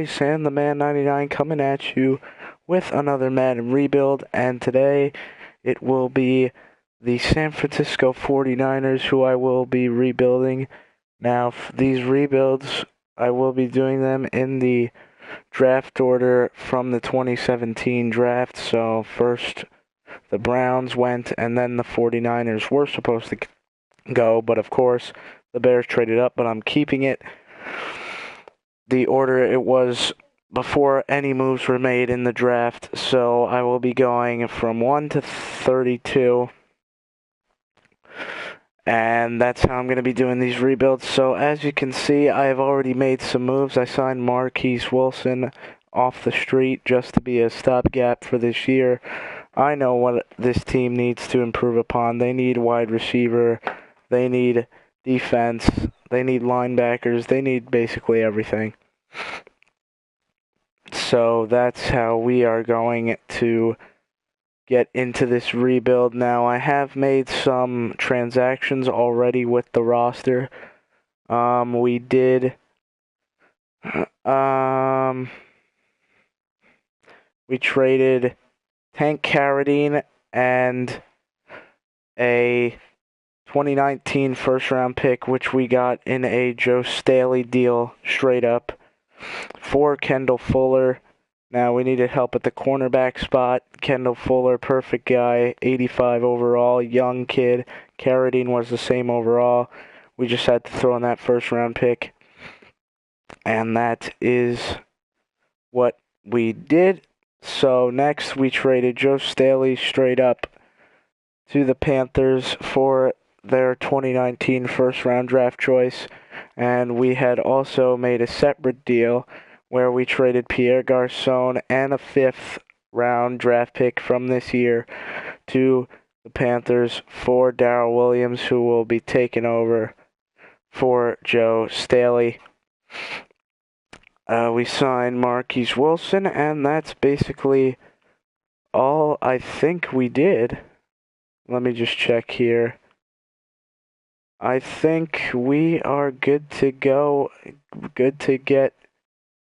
boy, Sam the Man 99, coming at you with another Madden rebuild, and today it will be the San Francisco 49ers who I will be rebuilding. Now, these rebuilds, I will be doing them in the draft order from the 2017 draft. So first the Browns went, and then the 49ers were supposed to go, but of course the Bears traded up, but I'm keeping it the order it was before any moves were made in the draft. So I will be going from 1 to 32. And that's how I'm going to be doing these rebuilds. So as you can see, I have already made some moves. I signed Marquise Wilson off the street just to be a stopgap for this year. I know what this team needs to improve upon. They need wide receiver. They need defense. They need linebackers. They need basically everything. So that's how we are going to get into this rebuild. Now, I have made some transactions already with the roster. We traded Tank Carradine and a 2019 first-round pick, which we got in a Joe Staley deal straight up, for Kendall Fuller. Now, we needed help at the cornerback spot. Kendall Fuller, perfect guy, 85 overall, young kid. Carradine was the same overall. We just had to throw in that first-round pick. And that is what we did. So next, we traded Joe Staley straight up to the Panthers for their 2019 first-round draft choice. And we had also made a separate deal where we traded Pierre Garçon and a fifth-round draft pick from this year to the Panthers for Darrell Williams, who will be taking over for Joe Staley. We signed Marquise Wilson, and that's basically all I think we did. Let me just check here. I think we are good to go, good to get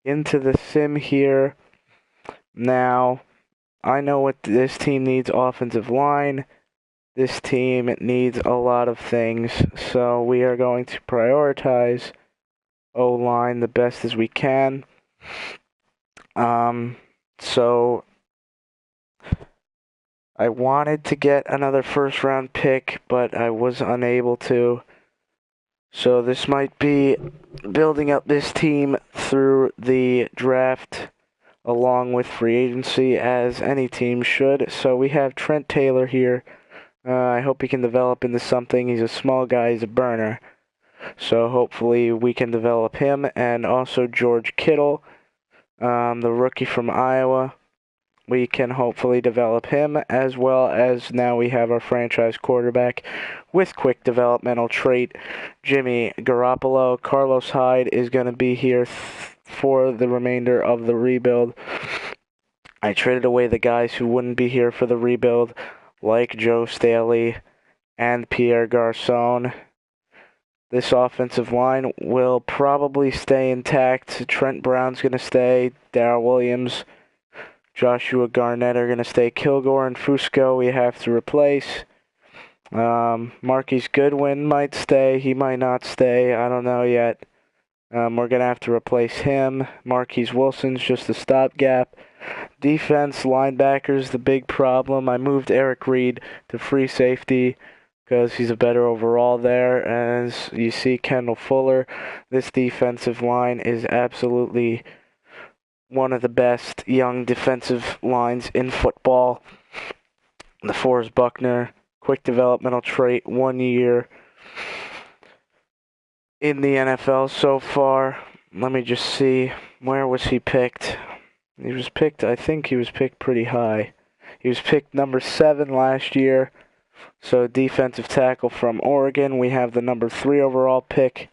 into the sim here. Now, I know what this team needs: offensive line. This team needs a lot of things, so we are going to prioritize O-line the best as we can. So I wanted to get another first-round pick, but I was unable to. So this might be building up this team through the draft along with free agency, as any team should. So we have Trent Taylor here. I hope he can develop into something. He's a small guy. He's a burner. So hopefully we can develop him. And also George Kittle, the rookie from Iowa. We can hopefully develop him, as well as now we have our franchise quarterback with quick developmental trait, Jimmy Garoppolo. Carlos Hyde is going to be here for the remainder of the rebuild. I traded away the guys who wouldn't be here for the rebuild, like Joe Staley and Pierre Garçon. This offensive line will probably stay intact. Trent Brown's going to stay. Darrell Williams, Joshua Garnett are going to stay. Kilgore and Fusco we have to replace. Marquise Goodwin might stay. He might not stay. I don't know yet. We're going to have to replace him. Marquise Wilson's just a stopgap. Defense, linebackers, the big problem. I moved Eric Reed to free safety because he's a better overall there. As you see, Kendall Fuller. This defensive line is absolutely one of the best young defensive lines in football. The DeForest Buckner, quick developmental trait, 1 year in the NFL so far. Let me just see, where was he picked? I think he was picked pretty high. He was picked number 7 last year. So defensive tackle from Oregon. We have the number 3 overall pick,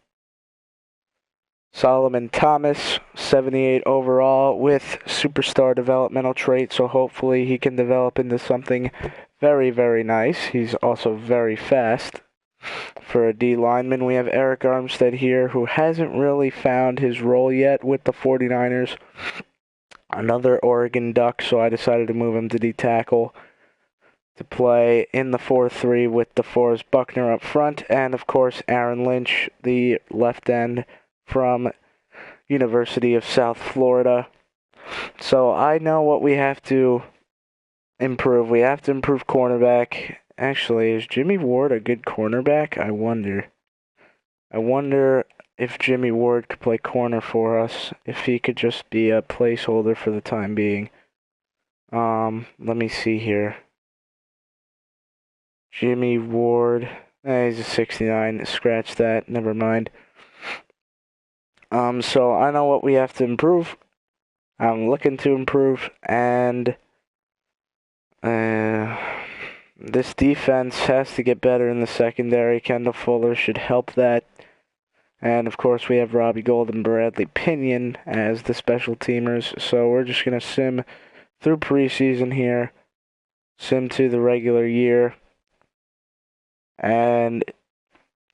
Solomon Thomas, 78 overall, with superstar developmental traits, so hopefully he can develop into something very, very nice. He's also very fast. For a D lineman, we have Eric Armstead here, who hasn't really found his role yet with the 49ers. Another Oregon Duck, so I decided to move him to D tackle to play in the 4-3 with DeForest Buckner up front, and of course Aaron Lynch, the left end from University of South Florida. So I know what we have to improve. We have to improve cornerback. Actually, is Jimmy Ward a good cornerback? I wonder. I wonder if Jimmy Ward could play corner for us, if he could just be a placeholder for the time being. Let me see here. Jimmy Ward. He's a 69. Scratch that. Never mind. So I know what we have to improve. I'm looking to improve, and this defense has to get better in the secondary. Kendall Fuller should help that. And, of course, we have Robbie Gould and Bradley Pinion as the special teamers. So we're just going to sim through preseason here, sim to the regular year. And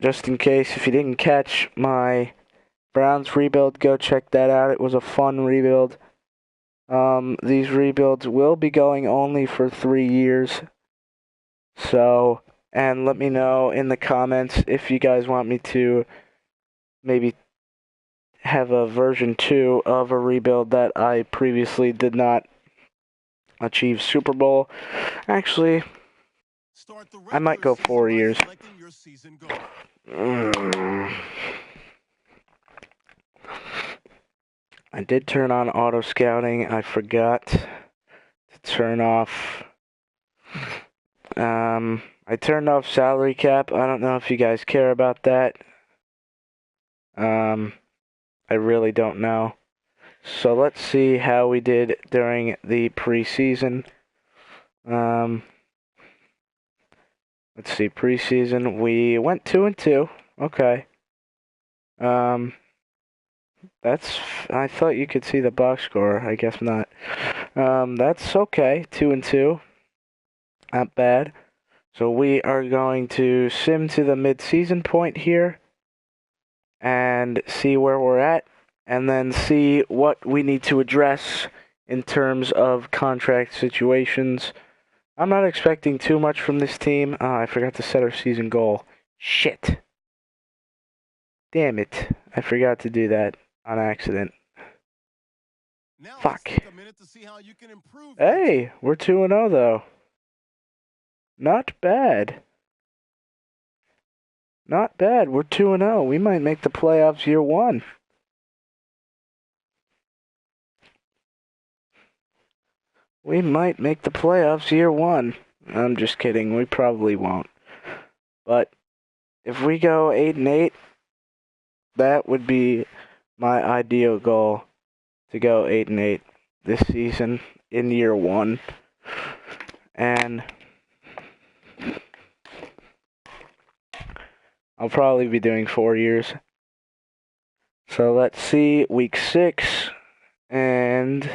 just in case, if you didn't catch my Browns rebuild, go check that out. It was a fun rebuild. These rebuilds will be going only for 3 years. So, and let me know in the comments if you guys want me to maybe have a version 2 of a rebuild that I previously did not achieve Super Bowl. Actually, I might go 4 years. I did turn on auto scouting. I forgot to turn off. I turned off salary cap. I don't know if you guys care about that. I really don't know. So let's see how we did during the preseason. Let's see, preseason, we went 2-2. Okay. I thought you could see the box score. I guess not. That's okay. 2-2. Not bad. So we are going to sim to the mid-season point here and see where we're at, and then see what we need to address in terms of contract situations. I'm not expecting too much from this team. I forgot to set our season goal. Shit. Damn it. I forgot to do that on accident. Fuck. Hey, we're 2-0 though. Not bad. Not bad. We're 2-0. We might make the playoffs year one. We might make the playoffs year one. I'm just kidding. We probably won't. But if we go 8-8, that would be my ideal goal, to go 8-8 this season in year one. And I'll probably be doing 4 years. So let's see, week 6, and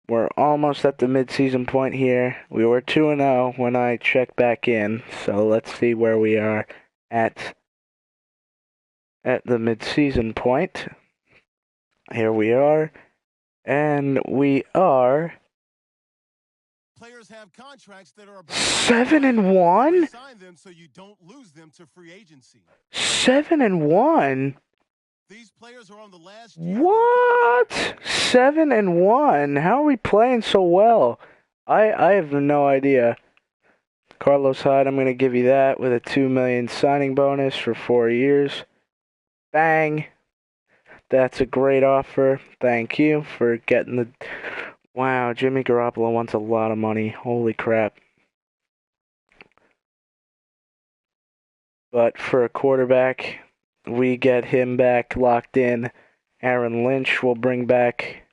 we're almost at the mid-season point here. We were 2-0 when I checked back in, so let's see where we are at the mid-season point. Here we are, and we are 7-1. 7-1. These players are on the last what? 7-1. How are we playing so well? I have no idea. Carlos Hyde, I'm going to give you that with a $2 million signing bonus for 4 years. Bang. That's a great offer. Thank you for getting the... Wow, Jimmy Garoppolo wants a lot of money. Holy crap. But for a quarterback, we get him back locked in. Aaron Lynch will bring back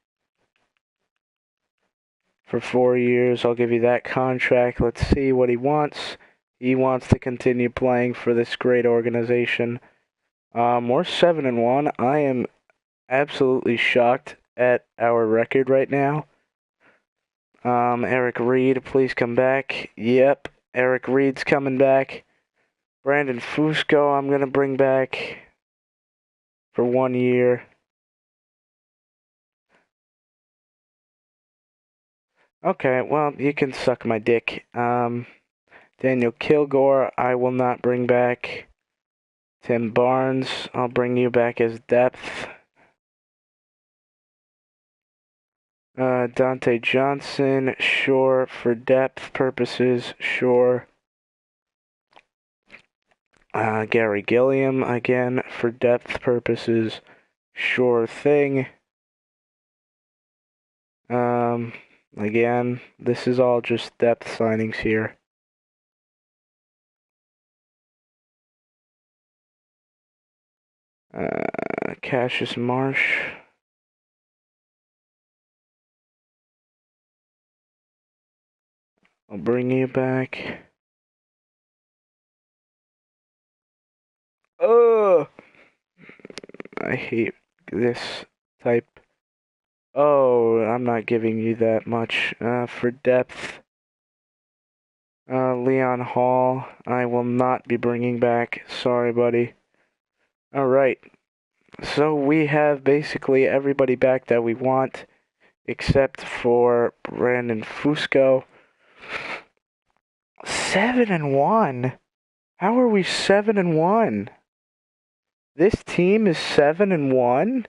for 4 years. I'll give you that contract. Let's see what he wants. He wants to continue playing for this great organization. We're 7-1. I am absolutely shocked at our record right now. Eric Reed, please come back. Yep. Eric Reed's coming back. Brandon Fusco I'm going to bring back for 1 year. Okay, well, you can suck my dick. Daniel Kilgore, I will not bring back. Tim Barnes, I'll bring you back as depth. Dante Johnson, sure, for depth purposes, sure. Gary Gilliam, again, for depth purposes, sure thing. Again, this is all just depth signings here. Cassius Marsh. I'll bring you back. Oh, I hate this type. Oh, I'm not giving you that much. For depth, Leon Hall, I will not be bringing back. Sorry, buddy. Alright, so we have basically everybody back that we want, except for Brandon Fusco. 7-1? How are we 7-1? This team is 7-1?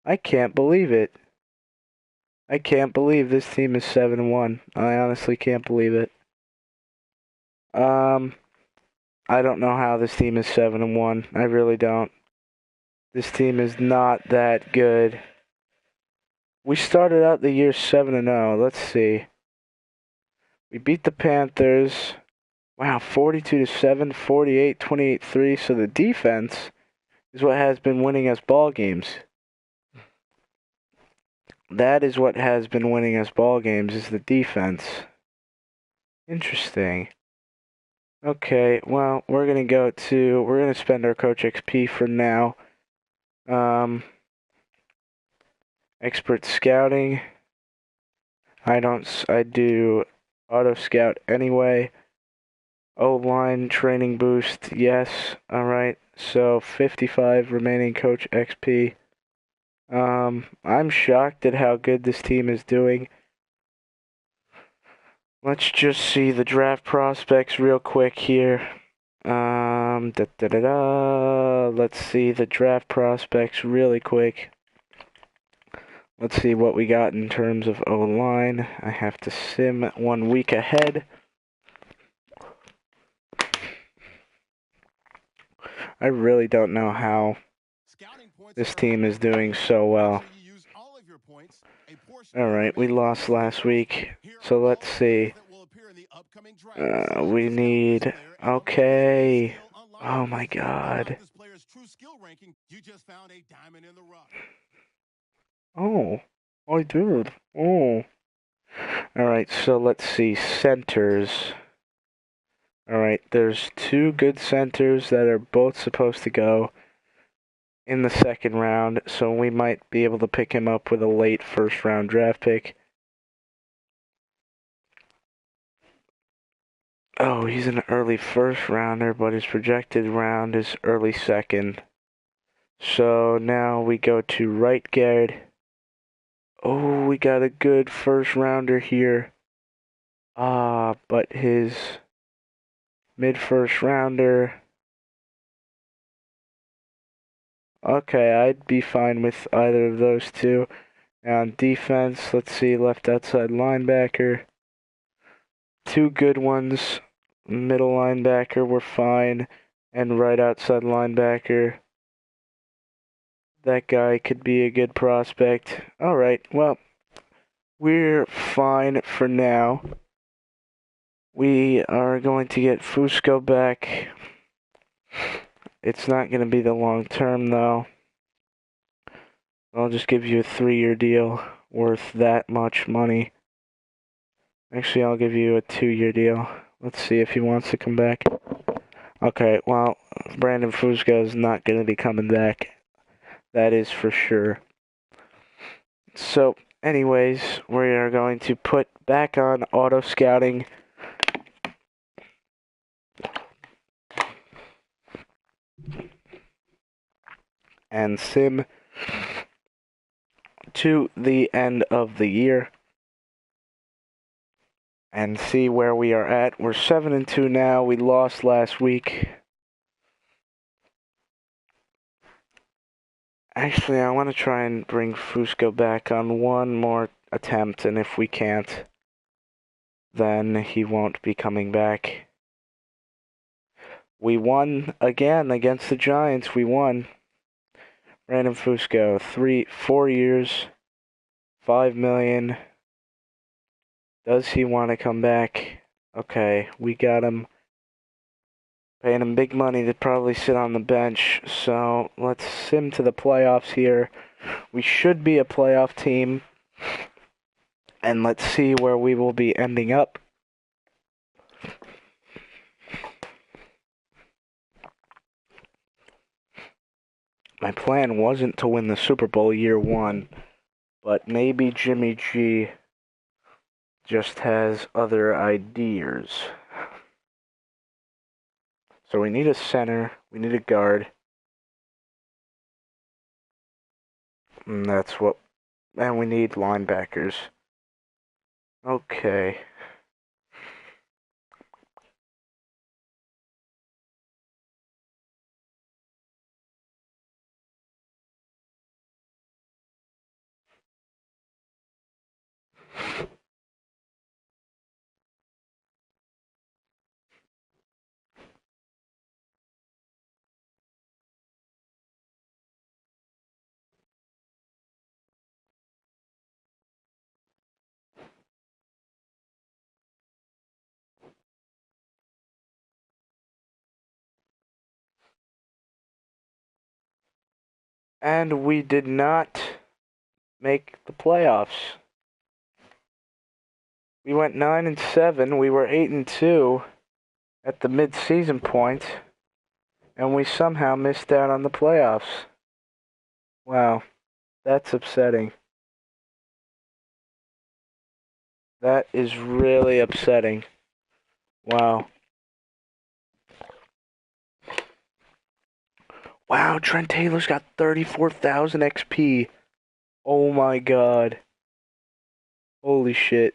I can't believe it. I can't believe this team is 7-1. I honestly can't believe it. I don't know how this team is 7-1. I really don't. This team is not that good. We started out the year 7-0. Let's see. We beat the Panthers. Wow, 42-7, 48, 28-3. So the defense is what has been winning us ball games. That is what has been winning us ball games, is the defense. Interesting. Okay, well, we're going to spend our Coach XP for now. Expert scouting. I do auto scout anyway. O-line training boost, yes. Alright, so 55 remaining Coach XP. I'm shocked at how good this team is doing. Let's just see the draft prospects real quick here. Let's see the draft prospects really quick. Let's see what we got in terms of O-line. I have to sim 1 week ahead. I really don't know how this team is doing so well. Alright, we lost last week, so let's see. We need... Okay. Oh my god. Oh, I did. Oh. Alright, so let's see. Centers. Alright, there's 2 good centers that are both supposed to go in the second round, so we might be able to pick him up with a late first round draft pick. Oh, he's an early first rounder, but his projected round is early second. So now we go to right guard. Oh, we got a good first rounder here. But his mid first rounder. Okay, I'd be fine with either of those two. Now on defense, let's see, left outside linebacker. 2 good ones. Middle linebacker, we're fine. And right outside linebacker. That guy could be a good prospect. Alright, well, we're fine for now. We are going to get Fusco back. It's not going to be the long term, though. I'll just give you a 3-year deal worth that much money. Actually, I'll give you a 2-year deal. Let's see if he wants to come back. Okay, well, Brandon Fusco is not going to be coming back. That is for sure. So, anyways, we are going to put back on auto scouting. and sim to the end of the year and see where we are at. We're 7-2 now. We lost last week. Actually, I want to try and bring Fusco back on one more attempt, and if we can't, then he won't be coming back. We won again against the Giants. We won. Random Fusco, 4 years, $5 million. Does he want to come back? Okay, we got him. Paying him big money to probably sit on the bench. So let's sim to the playoffs here. We should be a playoff team. And let's see where we will be ending up. My plan wasn't to win the Super Bowl year one, but maybe Jimmy G just has other ideas. So we need a center, we need a guard. And and we need linebackers. Okay. And we did not make the playoffs. We went 9-7. We were 8-2 at the mid-season point, and we somehow missed out on the playoffs. Wow, that's upsetting. That is really upsetting. Wow. Wow, Trent Taylor's got 34,000 XP. Oh my god. Holy shit.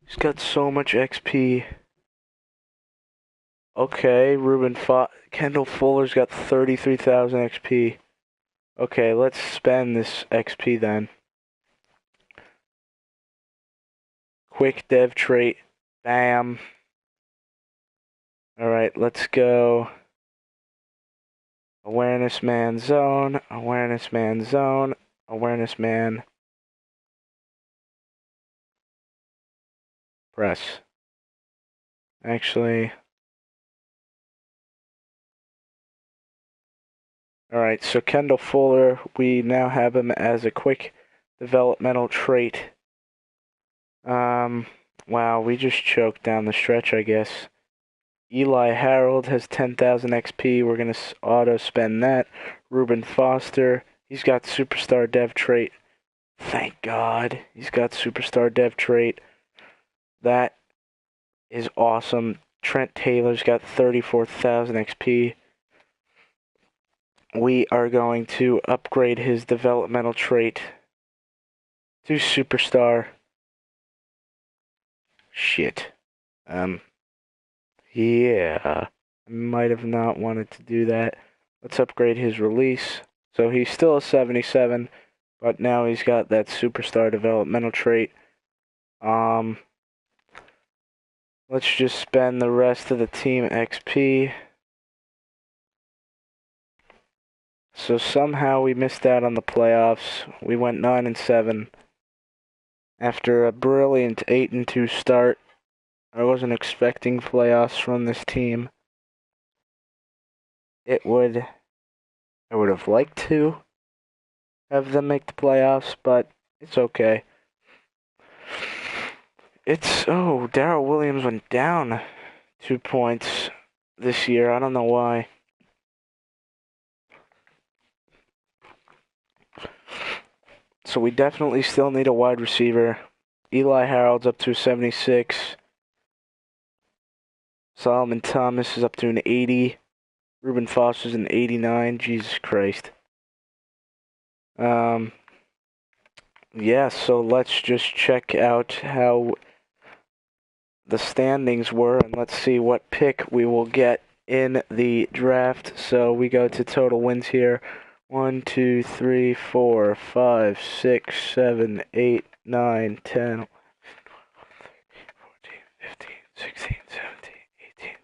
He's got so much XP. Okay, Kendall Fuller's got 33,000 XP. Okay, let's spend this XP then. Quick dev trait. Bam. Alright, let's go. Awareness man zone. Awareness man zone. Awareness man. Press. Actually. Alright, so Kendall Fuller, we now have him as a quick developmental trait. Wow, we just choked down the stretch, I guess. Eli Harold has 10,000 XP. We're going to auto-spend that. Reuben Foster, he's got superstar dev trait. Thank God, he's got superstar dev trait. That is awesome. Trent Taylor's got 34,000 XP. We are going to upgrade his developmental trait to superstar. Shit. Yeah. I might have not wanted to do that. Let's upgrade his release. So he's still a 77, but now he's got that superstar developmental trait. Let's just spend the rest of the team XP. So somehow we missed out on the playoffs. We went 9-7 after a brilliant 8-2 start. I wasn't expecting playoffs from this team. I would have liked to have them make the playoffs, but it's okay. Darrell Williams went down 2 points this year. I don't know why. So we definitely still need a wide receiver. Eli Harold's up to 76. Solomon Thomas is up to an 80. Reuben Foster's an 89. Jesus Christ. Yeah, so let's just check out how the standings were, and let's see what pick we will get in the draft. So we go to total wins here. 1, 2, 3, 4, 5, 6, 7, 8, 9, 10, 14, 15, 16, 17, 18, 19.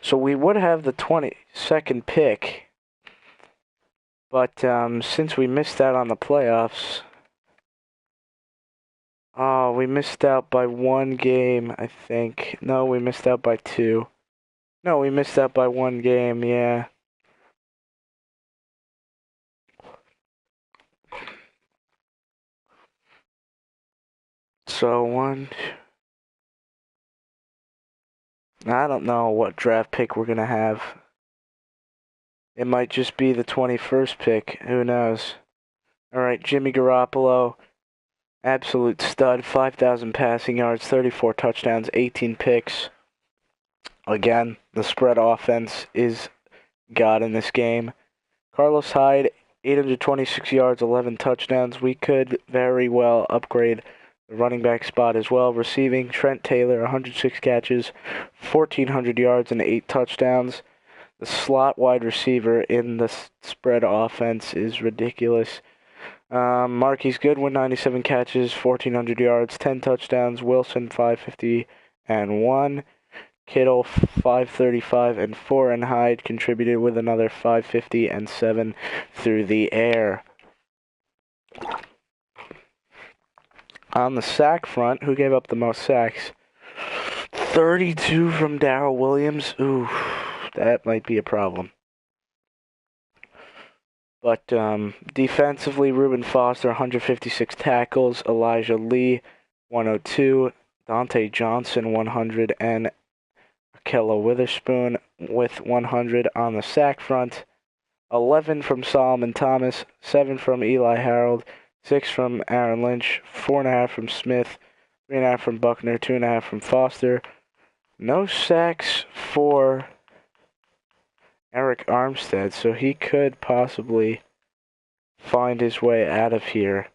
So we would have the 22nd pick, but since we missed out on the playoffs, we missed out by 1 game, I think. No, we missed out by 2. No, we missed out by 1 game, yeah. So I don't know what draft pick we're gonna have. It might just be the 21st pick. Who knows? Alright, Jimmy Garoppolo. Absolute stud. 5,000 passing yards, 34 touchdowns, 18 picks. Again, the spread offense is God in this game. Carlos Hyde, 826 yards, 11 touchdowns. We could very well upgrade the running back spot as well. Receiving, Trent Taylor, 106 catches, 1,400 yards, and 8 touchdowns. The slot wide receiver in the spread offense is ridiculous. Marquise Goodwin, 97 catches, 1,400 yards, 10 touchdowns. Wilson, 550 and 1. Kittle, 535 and 4, and Hyde contributed with another 550 and 7 through the air. On the sack front, who gave up the most sacks? 32 from Darrell Williams. Ooh, that might be a problem. But defensively, Reuben Foster, 156 tackles. Elijah Lee, 102. Dante Johnson, 100. And Akella Witherspoon with 100 on the sack front. 11 from Solomon Thomas. 7 from Eli Harold. 6 from Aaron Lynch. 4.5 from Smith. 3.5 from Buckner. 2.5 from Foster. No sacks for Eric Armstead, so he could possibly find his way out of here.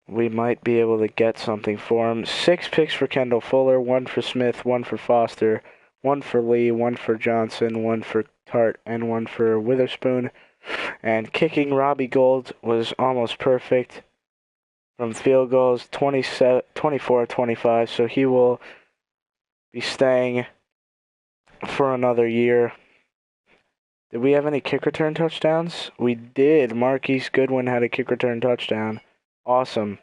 We might be able to get something for him. 6 picks for Kendall Fuller, 1 for Smith, 1 for Foster, 1 for Lee, 1 for Johnson, 1 for Tart, and 1 for Witherspoon. And kicking, Robbie Gould was almost perfect from field goals, 24-25, so he will be staying for another year. Did we have any kick return touchdowns? We did. Marquise Goodwin had a kick return touchdown. Awesome.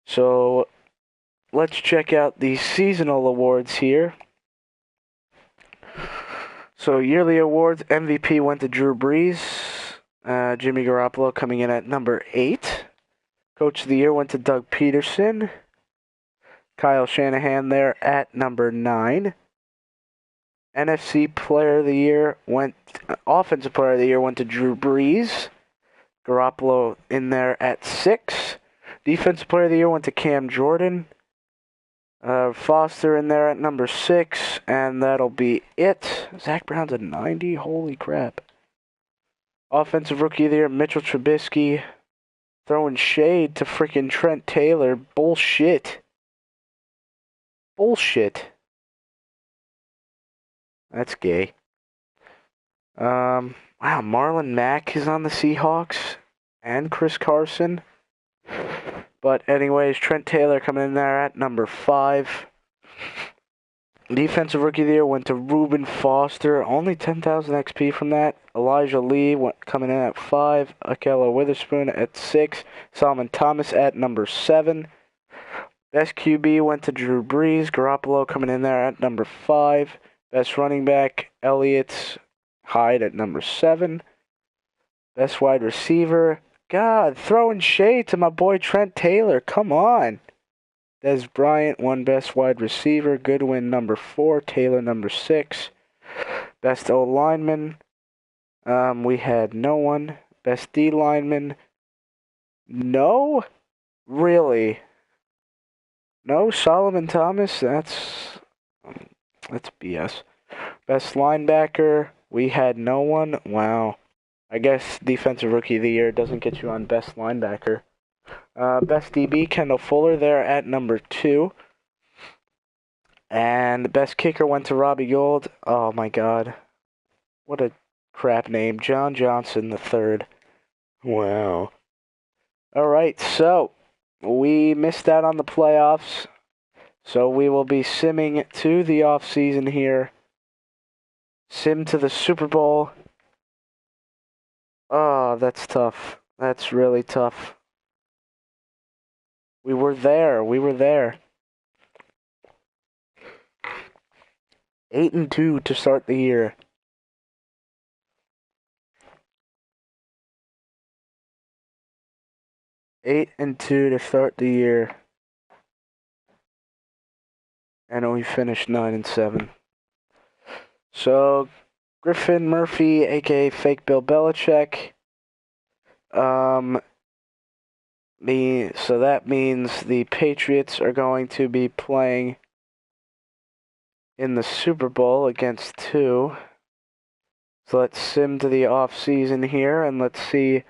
So let's check out the seasonal awards here. So yearly awards, MVP went to Drew Brees. Jimmy Garoppolo coming in at number 8. Coach of the year went to Doug Peterson. Kyle Shanahan there at number 9. NFC Player of the Year Offensive Player of the Year went to Drew Brees. Garoppolo in there at 6. Defensive Player of the Year went to Cam Jordan. Foster in there at number 6, and that'll be it. Zach Brown's a 90? Holy crap. Offensive Rookie of the Year, Mitchell Trubisky. Throwing shade to freaking Trent Taylor. Bullshit. That's gay. Wow, Marlon Mack is on the Seahawks. And Chris Carson. But anyways, Trent Taylor coming in there at number 5. Defensive Rookie of the Year went to Reuben Foster. Only 10,000 XP from that. Elijah Lee coming in at 5. Akella Witherspoon at 6. Solomon Thomas at number 7. Best QB went to Drew Brees. Garoppolo coming in there at number 5. Best running back, Elliott Hyde at number 7. Best wide receiver, God, throwing shade to my boy Trent Taylor. Come on. Des Bryant won best wide receiver. Goodwin number 4. Taylor number 6. Best O lineman. We had no one. Best D lineman. No? Really? No Solomon Thomas? That's That's BS. Best linebacker, we had no one. Wow. I guess Defensive Rookie of the Year doesn't get you on Best Linebacker. Best DB, Kendall Fuller there at number 2. And the best kicker went to Robbie Gould. Oh my god. What a crap name. John Johnson the third. Wow. Alright, so we missed out on the playoffs. So we will be simming to the off season here. Sim to the Super Bowl. Oh, that's tough. That's really tough. We were there. 8-2 to start the year. Eight and 2 to start the year. And we finished 9-7. So Griffin Murphy, aka Fake Bill Belichick. So that means the Patriots are going to be playing in the Super Bowl against 2. So let's sim to the off season here and let's see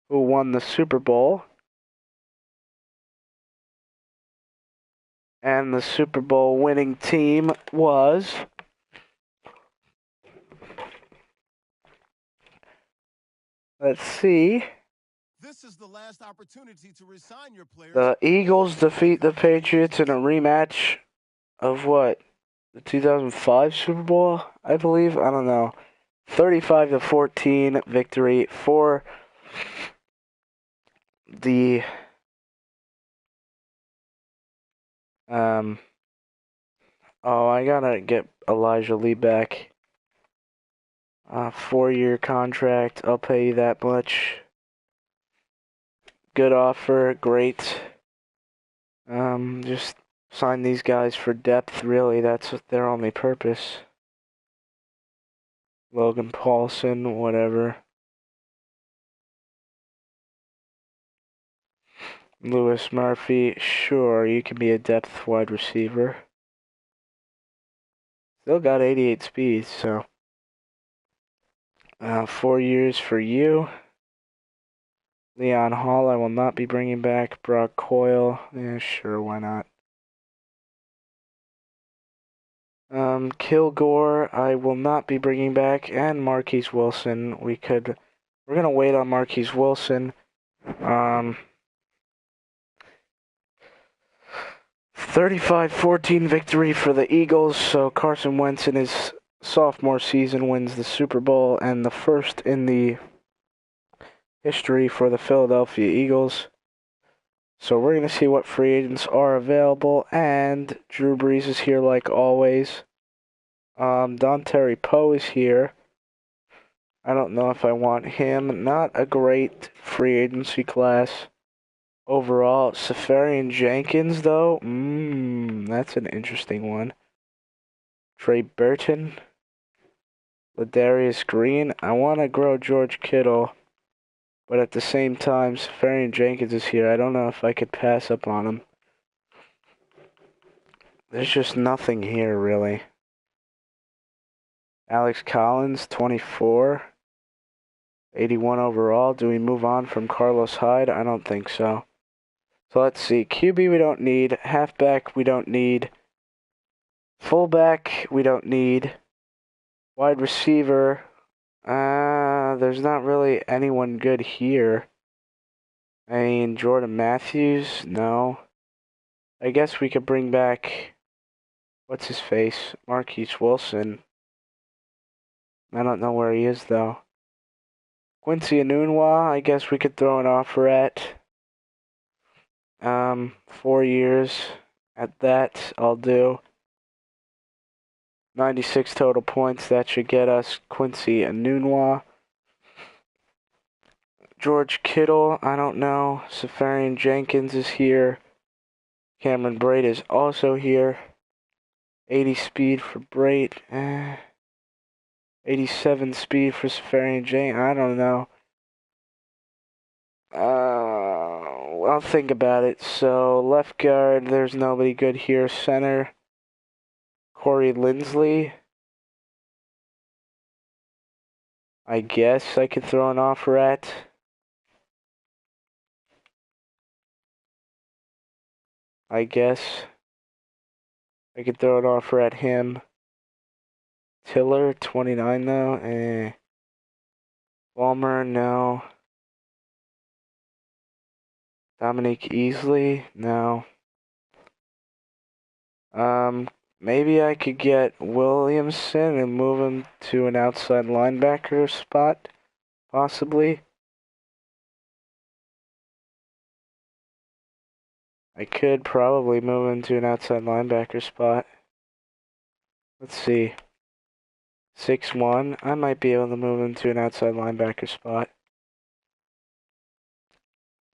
who won the Super Bowl. And the Super Bowl winning team was let's see. This is the last opportunity to resign your players. The Eagles defeat the Patriots in a rematch of what? The 2005 Super Bowl, I believe. I don't know. 35-14 victory for the I gotta get Elijah Lee back. 4-year contract. I'll pay you that much. Good offer. Great. Just sign these guys for depth, really. That's their only purpose. Logan Paulson, whatever. Lewis Murphy, sure, you can be a depth wide receiver. Still got 88 speed, so. 4 years for you. Leon Hall, I will not be bringing back. Brock Coyle, yeah, sure, why not? Kilgore, I will not be bringing back, and Marquise Wilson, we're gonna wait on Marquise Wilson. 35-14 victory for the Eagles, so Carson Wentz in his sophomore season wins the Super Bowl, and the first in the history for the Philadelphia Eagles. So we're going to see what free agents are available, and Drew Brees is here like always. Don Terry Poe is here. I don't know if I want him. Not a great free agency class overall. Safarian Jenkins, though, that's an interesting one. Trey Burton. Ladarius Green. I want to grow George Kittle, but at the same time, Safarian Jenkins is here. I don't know if I could pass up on him. There's just nothing here, really. Alex Collins, 24. 81 overall. Do we move on from Carlos Hyde? I don't think so. So let's see. QB we don't need. Halfback we don't need. Fullback we don't need. Wide receiver. There's not really anyone good here. I mean, Jordan Matthews? No. I guess we could bring back, what's his face? Marquise Wilson. I don't know where he is, though. Quincy Enunwa, I guess we could throw an offer at. 4 years. At that, I'll do. 96 total points. That should get us Quincy Enunwa. George Kittle, I don't know. Safarian Jenkins is here. Cameron Braid is also here. 80 speed for Braid. 87 speed for Safarian Jenkins. I don't know. I'll think about it. So, left guard, there's nobody good here. Center. Corey Linsley. I guess I could throw an offer at. I guess I could throw an offer at him. Tiller, 29 though. Walmer, no. Dominique Easley, no. Maybe I could get Williamson and move him to an outside linebacker spot, possibly. I could probably move him to an outside linebacker spot. Let's see. 6'1". I might be able to move him to an outside linebacker spot.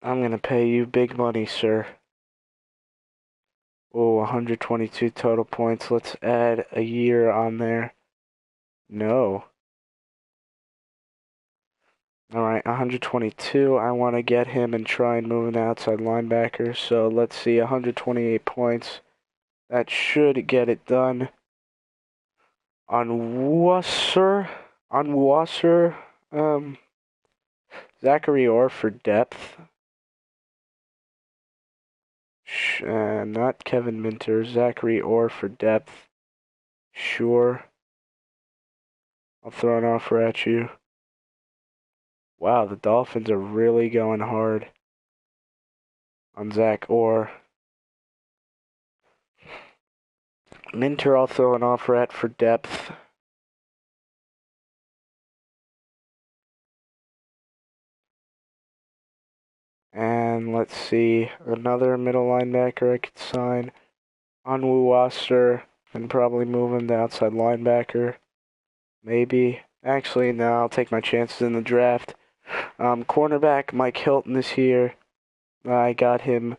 I'm going to pay you big money, sir. Oh, 122 total points. Let's add a year on there. No. Alright, 122. I want to get him and try and move an outside linebacker. So let's see, 128 points. That should get it done. On Wasser, Zachary Orr for depth. Not Kevin Minter, Zachary Orr for depth. Sure. I'll throw an offer at you. Wow, the Dolphins are really going hard on Zach Orr. Minter, I'll throw an offer at for depth. And let's see, another middle linebacker I could sign. Onwu Wasser, and probably move him to outside linebacker. Maybe. Actually, no, I'll take my chances in the draft. Cornerback Mike Hilton is here. I got him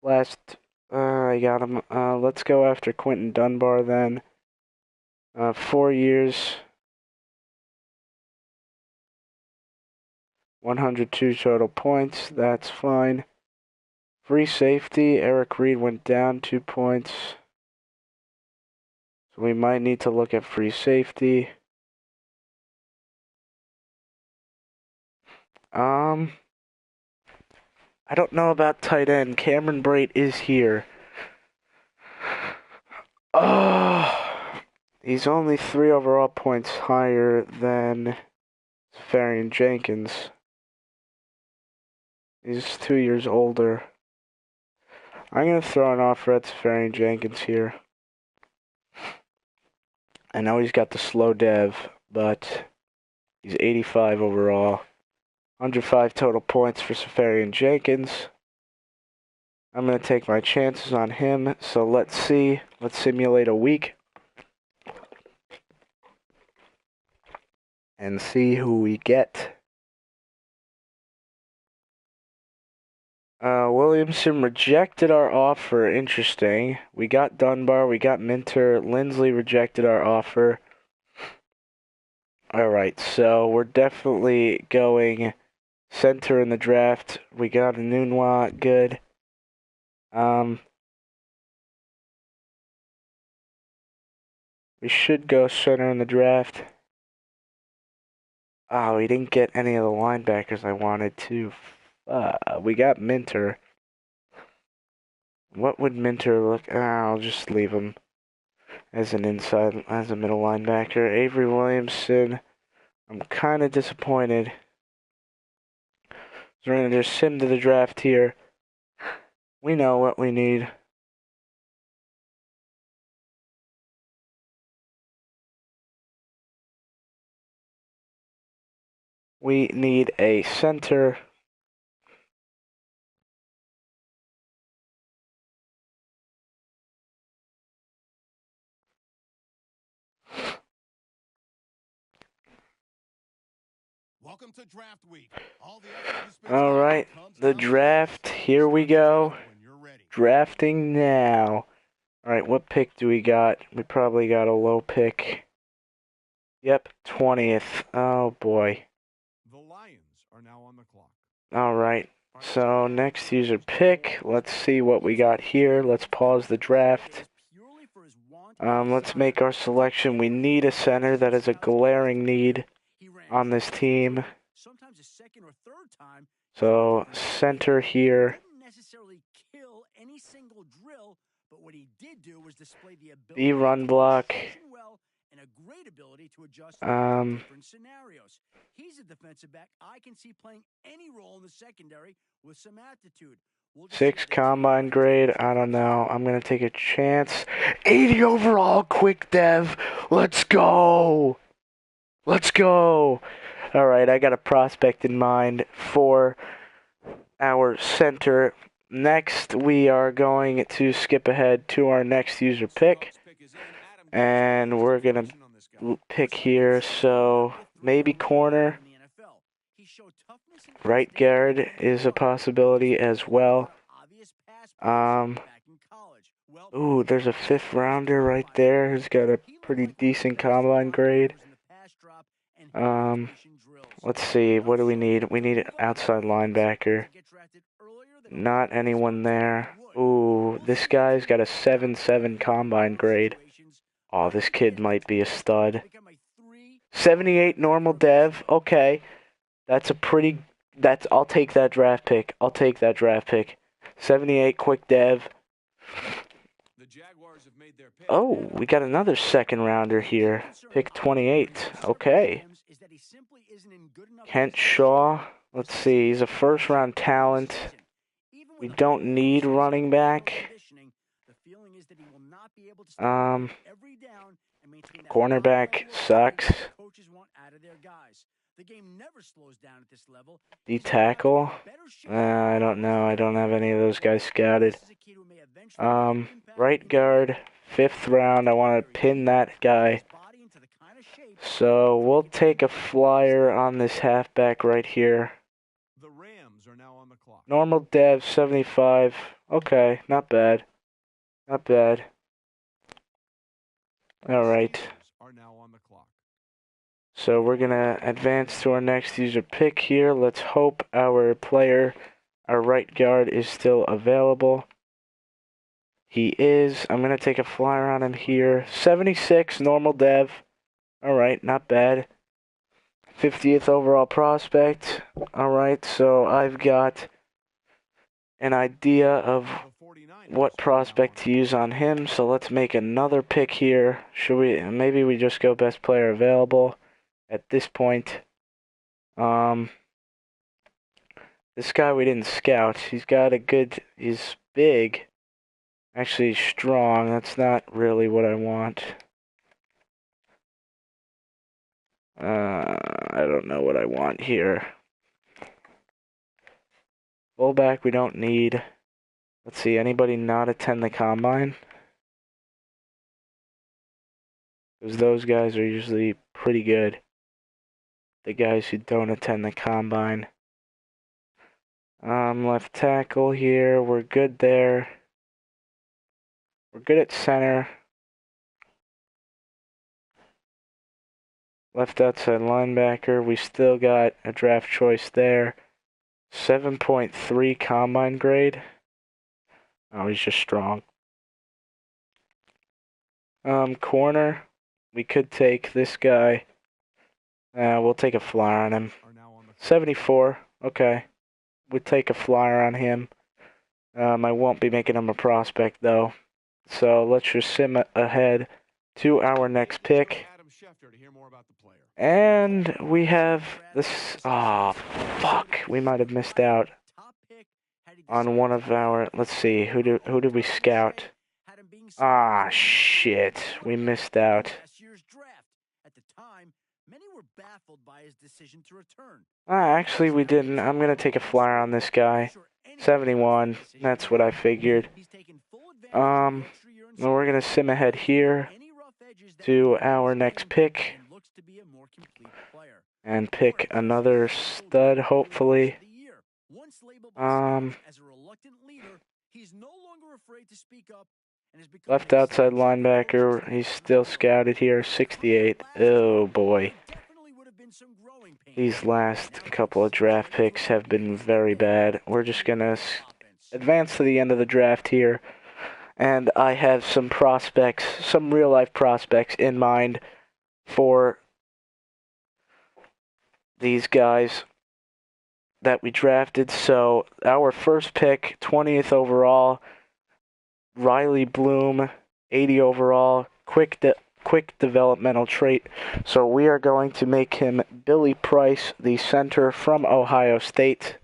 last. Let's go after Quentin Dunbar then. 4 years. 102 total points. That's fine. Free safety. Eric Reed went down 2 points. So we might need to look at free safety. I don't know about tight end. Cameron Brate is here. Oh, he's only 3 overall points higher than Safarian Jenkins. He's 2 years older. I'm going to throw an offer at Safarian Jenkins here. I know he's got the slow dev, but he's 85 overall. 105 total points for Safarian Jenkins. I'm going to take my chances on him, so let's see. Let's simulate a week. And see who we get. Williamson rejected our offer. Interesting. We got Dunbar, we got Minter. Linsley rejected our offer. Alright, so we're definitely going center in the draft. We got a Nunwa, good. We should go center in the draft. Oh, we didn't get any of the linebackers I wanted to. We got Minter. What would Minter look? I'll just leave him as a middle linebacker. Avery Williamson. I'm kind of disappointed. So we're going to just sim to the draft here. We know what we need. We need a center. Welcome to draft week. All right, the draft. Here we go. Drafting now. All right, what pick do we got? We probably got a low pick. Yep, 20th. Oh boy. The Lions are now on the clock. All right. So next user pick. Let's see what we got here. Let's pause the draft. Let's make our selection. We need a center. That is a glaring need on this team. Sometimes a second or third time. So, center here. Didn't necessarily kill any single drill, but what he did do was display the ability B run to block. position well and a great ability to adjust to different scenarios. He's a defensive back I can see playing any role in the secondary with some aptitude. We'll just see 6 if the combine team grade. I don't know. I'm going to take a chance. 80 overall quick dev. Let's go. Let's go. All right, I got a prospect in mind for our center. Next, we are going to skip ahead to our next user pick. And we're going to pick here. So maybe corner. Right guard is a possibility as well. Ooh, there's a 5th rounder right there who's got a pretty decent combine grade. Let's see, what do we need? We need an outside linebacker. Not anyone there. Ooh, this guy's got a 7.7 combine grade. Oh, this kid might be a stud. 78 normal dev. Okay. I'll take that draft pick. 78 quick dev. Oh, we got another 2nd rounder here. Pick 28. Okay. Kent Shaw. Let's see. He's a 1st round talent. We don't need running back. Cornerback sucks. D tackle. I don't know. I don't have any of those guys scouted. Right guard, 5th round. I want to pin that guy. So we'll take a flyer on this halfback right here. Normal dev, 75. Okay, not bad. Not bad. Alright. So we're going to advance to our next user pick here. Let's hope our right guard, is still available. He is. I'm going to take a flyer on him here. 76, normal dev. Alright, not bad. 50th overall prospect. Alright, so I've got an idea of what prospect to use on him. So let's make another pick here. Maybe we just go best player available at this point. This guy we didn't scout. He's big. Actually strong. That's not really what I want. I don't know what I want here. Fullback we don't need. Let's see, anybody not attend the combine? Because those guys are usually pretty good. The guys who don't attend the combine. Left tackle here. We're good there. We're good at center. Left outside linebacker. We still got a draft choice there. 7.3 combine grade. Oh, he's just strong. Corner. We could take this guy. We'll take a flyer on him. 74. Okay. We'll take a flyer on him. I won't be making him a prospect, though. So let's just sim ahead to our next pick. And we have this. Oh, fuck. We might have missed out on one of our. Let's see. Who did we scout? Ah, shit. We missed out. Actually, we didn't. I'm going to take a flyer on this guy. 71. That's what I figured. We're going to sim ahead here to our next pick. And pick another stud, hopefully. Left outside linebacker. He's still scouted here. 68. Oh, boy. These last couple of draft picks have been very bad. We're just going to advance to the end of the draft here. And I have some prospects, some real-life prospects in mind for these guys that we drafted. So our first pick, 20th overall, Riley Bloom, 80 overall, quick developmental trait. So we are going to make him Billy Price, the center from Ohio State.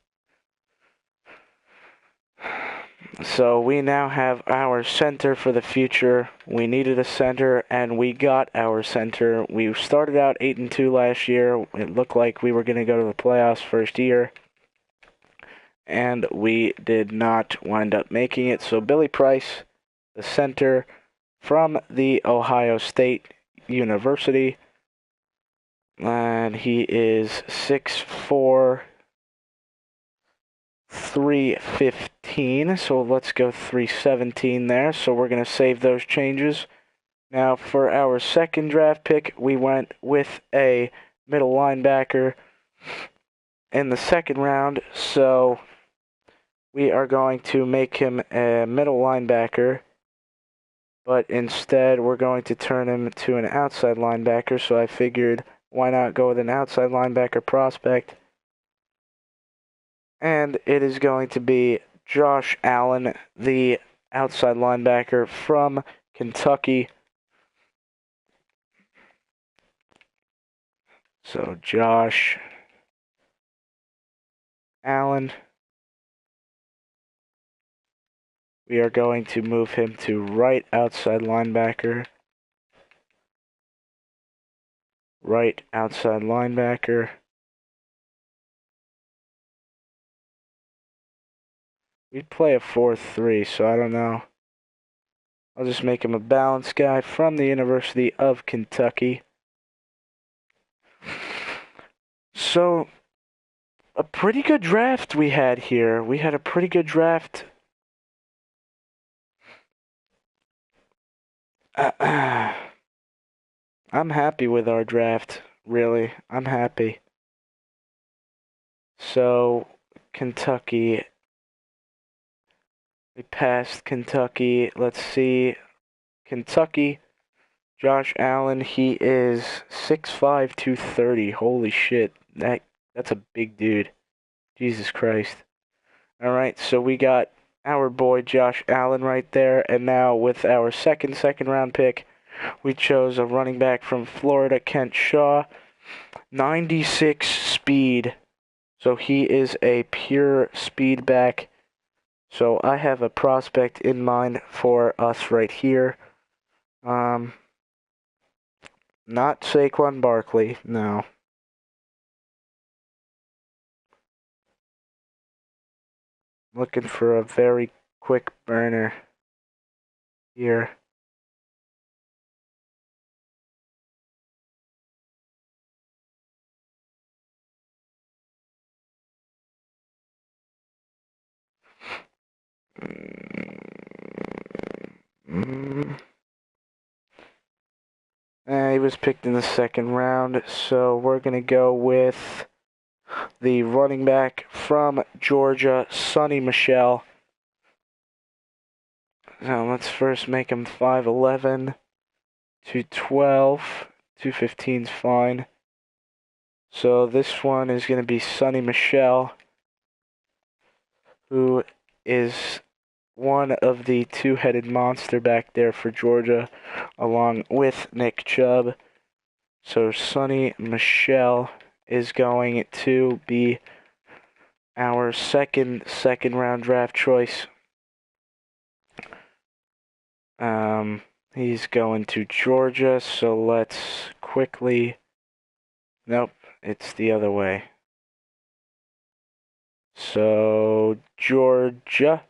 So we now have our center for the future. We needed a center, and we got our center. We started out 8-2 last year. It looked like we were going to go to the playoffs first year, and we did not wind up making it. So Billy Price, the center from the Ohio State University, and he is 6'4", 315, so let's go 317 there. So we're going to save those changes. Now for our second draft pick, we went with a middle linebacker in the second round, so we are going to make him a middle linebacker, but instead we're going to turn him to an outside linebacker. So I figured, why not go with an outside linebacker prospect? And it is going to be Josh Allen, the outside linebacker from Kentucky. So Josh Allen. We are going to move him to right outside linebacker. Right outside linebacker. We play a 4-3, so I don't know. I'll just make him a balanced guy from the University of Kentucky. So, a pretty good draft we had here. We had a pretty good draft. I'm happy with our draft, really. I'm happy. So, Kentucky. We passed Kentucky. Let's see. Kentucky. Josh Allen, he is 6'5", 230. Holy shit. That's a big dude. Jesus Christ. Alright, so we got our boy Josh Allen right there. And now with our second round pick, we chose a running back from Florida, Kent Shaw. 96 speed. So he is a pure speed back. So I have a prospect in mind for us right here. Not Saquon Barkley, no. Looking for a very quick burner here. He was picked in the second round, so we're going to go with the running back from Georgia, Sonny Michel. Now let's first make him 5'11", 212, 215's fine. So this one is going to be Sonny Michel, who is one of the two-headed monster back there for Georgia, along with Nick Chubb. So Sonny Michel is going to be our second round draft choice. He's going to Georgia, so let's quickly... Nope, it's the other way. So, Georgia,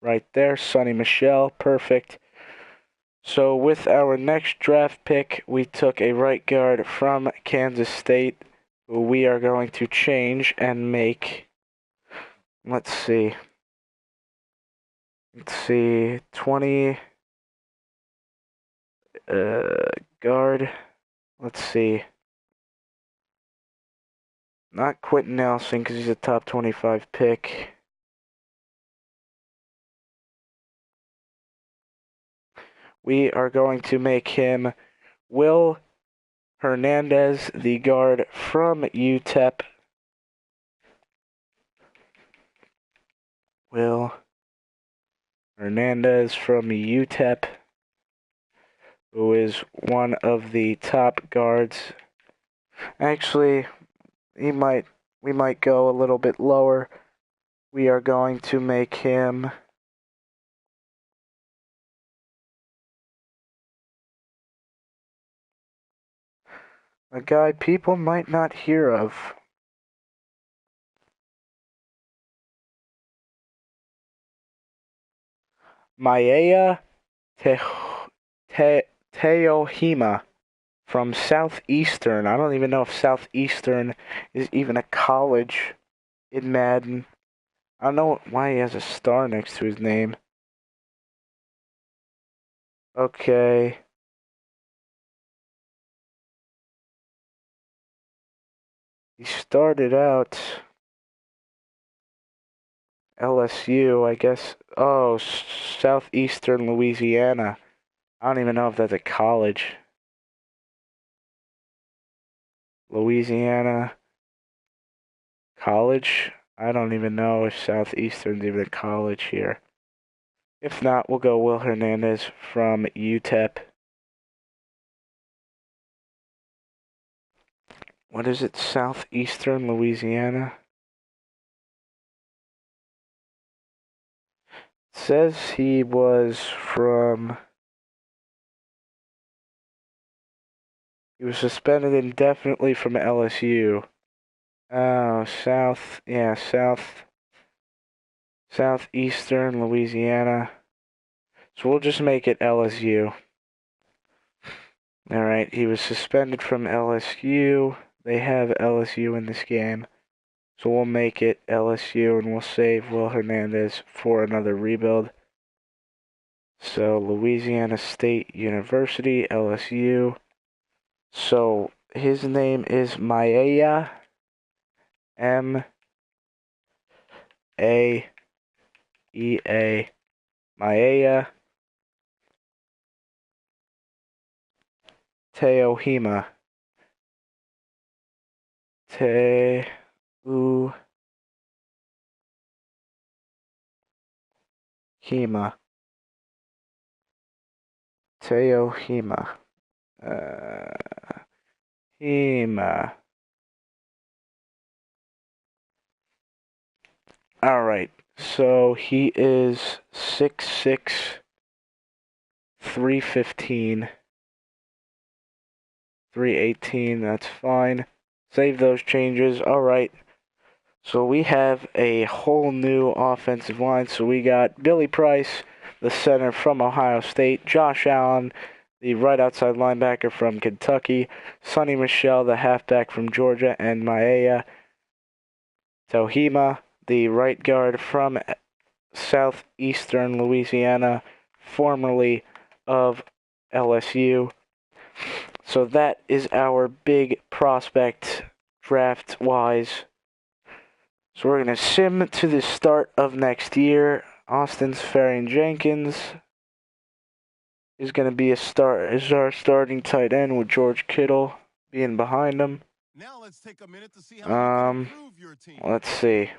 right there, Sonny Michel, perfect. So, with our next draft pick, we took a right guard from Kansas State, who we are going to change and make... Let's see, 20... guard, let's see. Not Quentin Nelson, because he's a top 25 pick. we are going to make him Will Hernandez, the guard from UTEP. Will Hernandez from UTEP, who is one of the top guards. Actually, we might go a little bit lower. We are going to make him a guy people might not hear of. Maya Teohima from Southeastern. I don't even know if Southeastern is even a college in Madden. I don't know why he has a star next to his name. Okay. He started out LSU, I guess. Oh, Southeastern Louisiana. I don't even know if that's a college. Louisiana College? I don't even know if Southeastern's even a college here. If not, we'll go Will Hernandez from UTEP. What is it? Southeastern Louisiana? It says he was from... He was suspended indefinitely from LSU. Oh, Southeastern Louisiana. So we'll just make it LSU. Alright, he was suspended from LSU. They have LSU in this game. So we'll make it LSU and we'll save Will Hernandez for another rebuild. So Louisiana State University, LSU. So his name is Maya, M-A-E-A, Maya Teohima. Teohima. Hima. Alright, so he is 6'6", 315, 318, that's fine. Save those changes. Alright, so we have a whole new offensive line. So we got Billy Price, the center from Ohio State, Josh Allen, the right outside linebacker from Kentucky, Sonny Michel, the halfback from Georgia, and Maya Tohima, the right guard from Southeastern Louisiana, formerly of LSU. So that is our big prospect draft-wise. So we're going to sim to the start of next year. Austin Seferian-Jenkins is going to be our starting tight end with George Kittle being behind him. Now let's take a minute to see how you can improve your team. Let's see.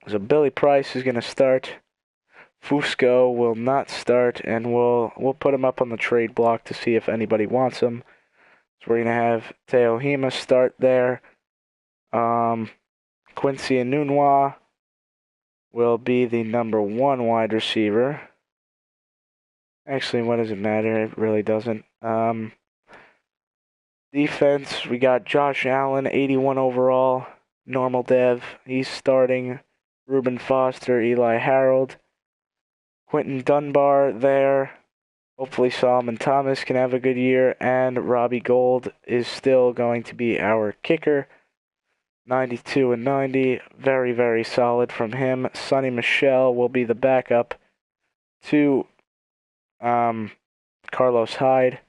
So Billy Price is going to start. Fusco will not start, and we'll put him up on the trade block to see if anybody wants him. So we're going to have Teohima start there. Quincy Enunwa will be the number 1 wide receiver. Actually, what does it matter? It really doesn't. Defense, we got Josh Allen, 81 overall, normal dev. He's starting. Reuben Foster, Eli Harold. Quentin Dunbar there. Hopefully Solomon Thomas can have a good year. And Robbie Gould is still going to be our kicker. 92 and 90. Very, very solid from him. Sonny Michel will be the backup to Carlos Hyde.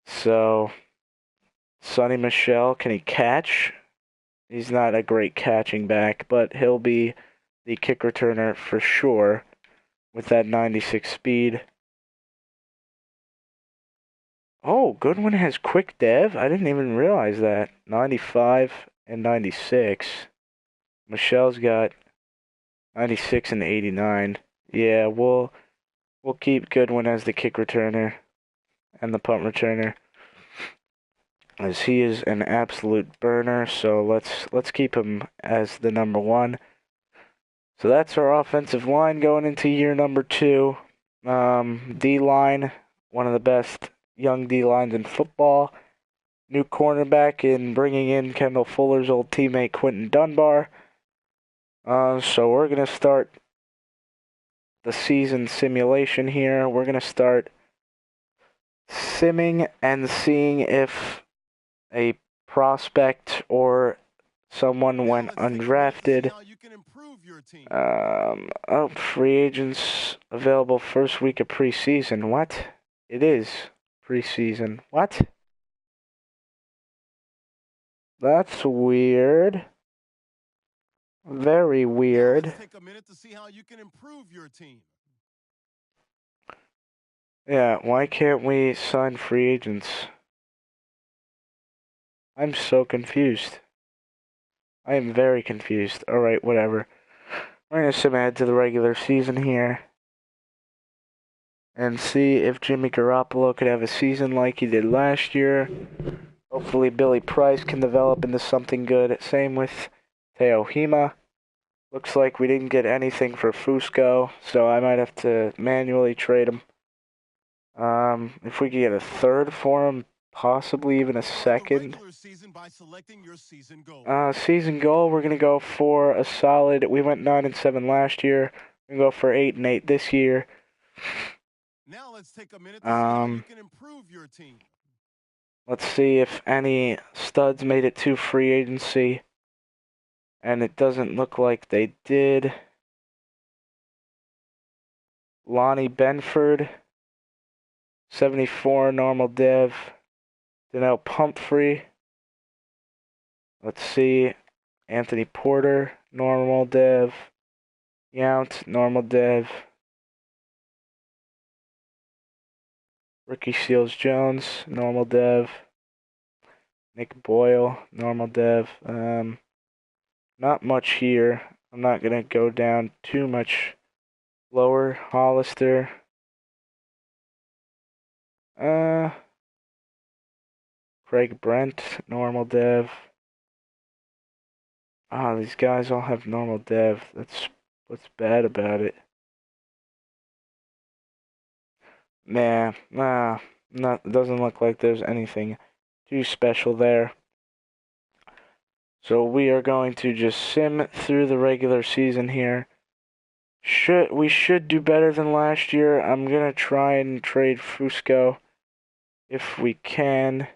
So, Sonny Michel, can he catch? He's not a great catching back, but he'll be the kick returner for sure. with that 96 speed. Oh, Goodwin has quick dev? I didn't even realize that. 95 and 96. Michelle's got 96 and 89. Yeah, we'll keep Goodwin as the kick returner and the punt returner, as he is an absolute burner. So let's keep him as the number one. So that's our offensive line going into year number 2. D-line, one of the best young D-lines in football. New cornerback in bringing in Kendall Fuller's old teammate Quentin Dunbar. So we're going to start the season simulation here. We're going to start simming and seeing if a prospect or someone went undrafted. Free agents available first week of preseason. What? It is preseason. What? That's weird. Very weird. Let's take a minute to see how you can improve your team. Yeah, why can't we sign free agents? I'm so confused. I am very confused. Alright, whatever. We're going to sim ahead to the regular season here and see if Jimmy Garoppolo could have a season like he did last year. Hopefully Billy Price can develop into something good. Same with Teo Hima. Looks like we didn't get anything for Fusco, so I might have to manually trade him. If we could get a third for him, possibly even a second. Season goal, we're gonna go for a solid. We went 9-7 last year. We're gonna go for 8-8 this year. Now let's take a minute to see how you can improve your team. Let's see if any studs made it to free agency. And it doesn't look like they did. Lonnie Benford, 74, normal dev. Donnell Pumphrey. Let's see. Anthony Porter, normal dev. Yount, normal dev. Ricky Seals-Jones, normal dev. Nick Boyle, normal dev. Not much here. I'm not going to go down too much lower. Hollister. Craig Brent, normal dev. These guys all have normal dev. That's what's bad about it. Nah, doesn't look like there's anything too special there. So we are going to just sim through the regular season here. We should do better than last year. I'm gonna try and trade Fusco if we can.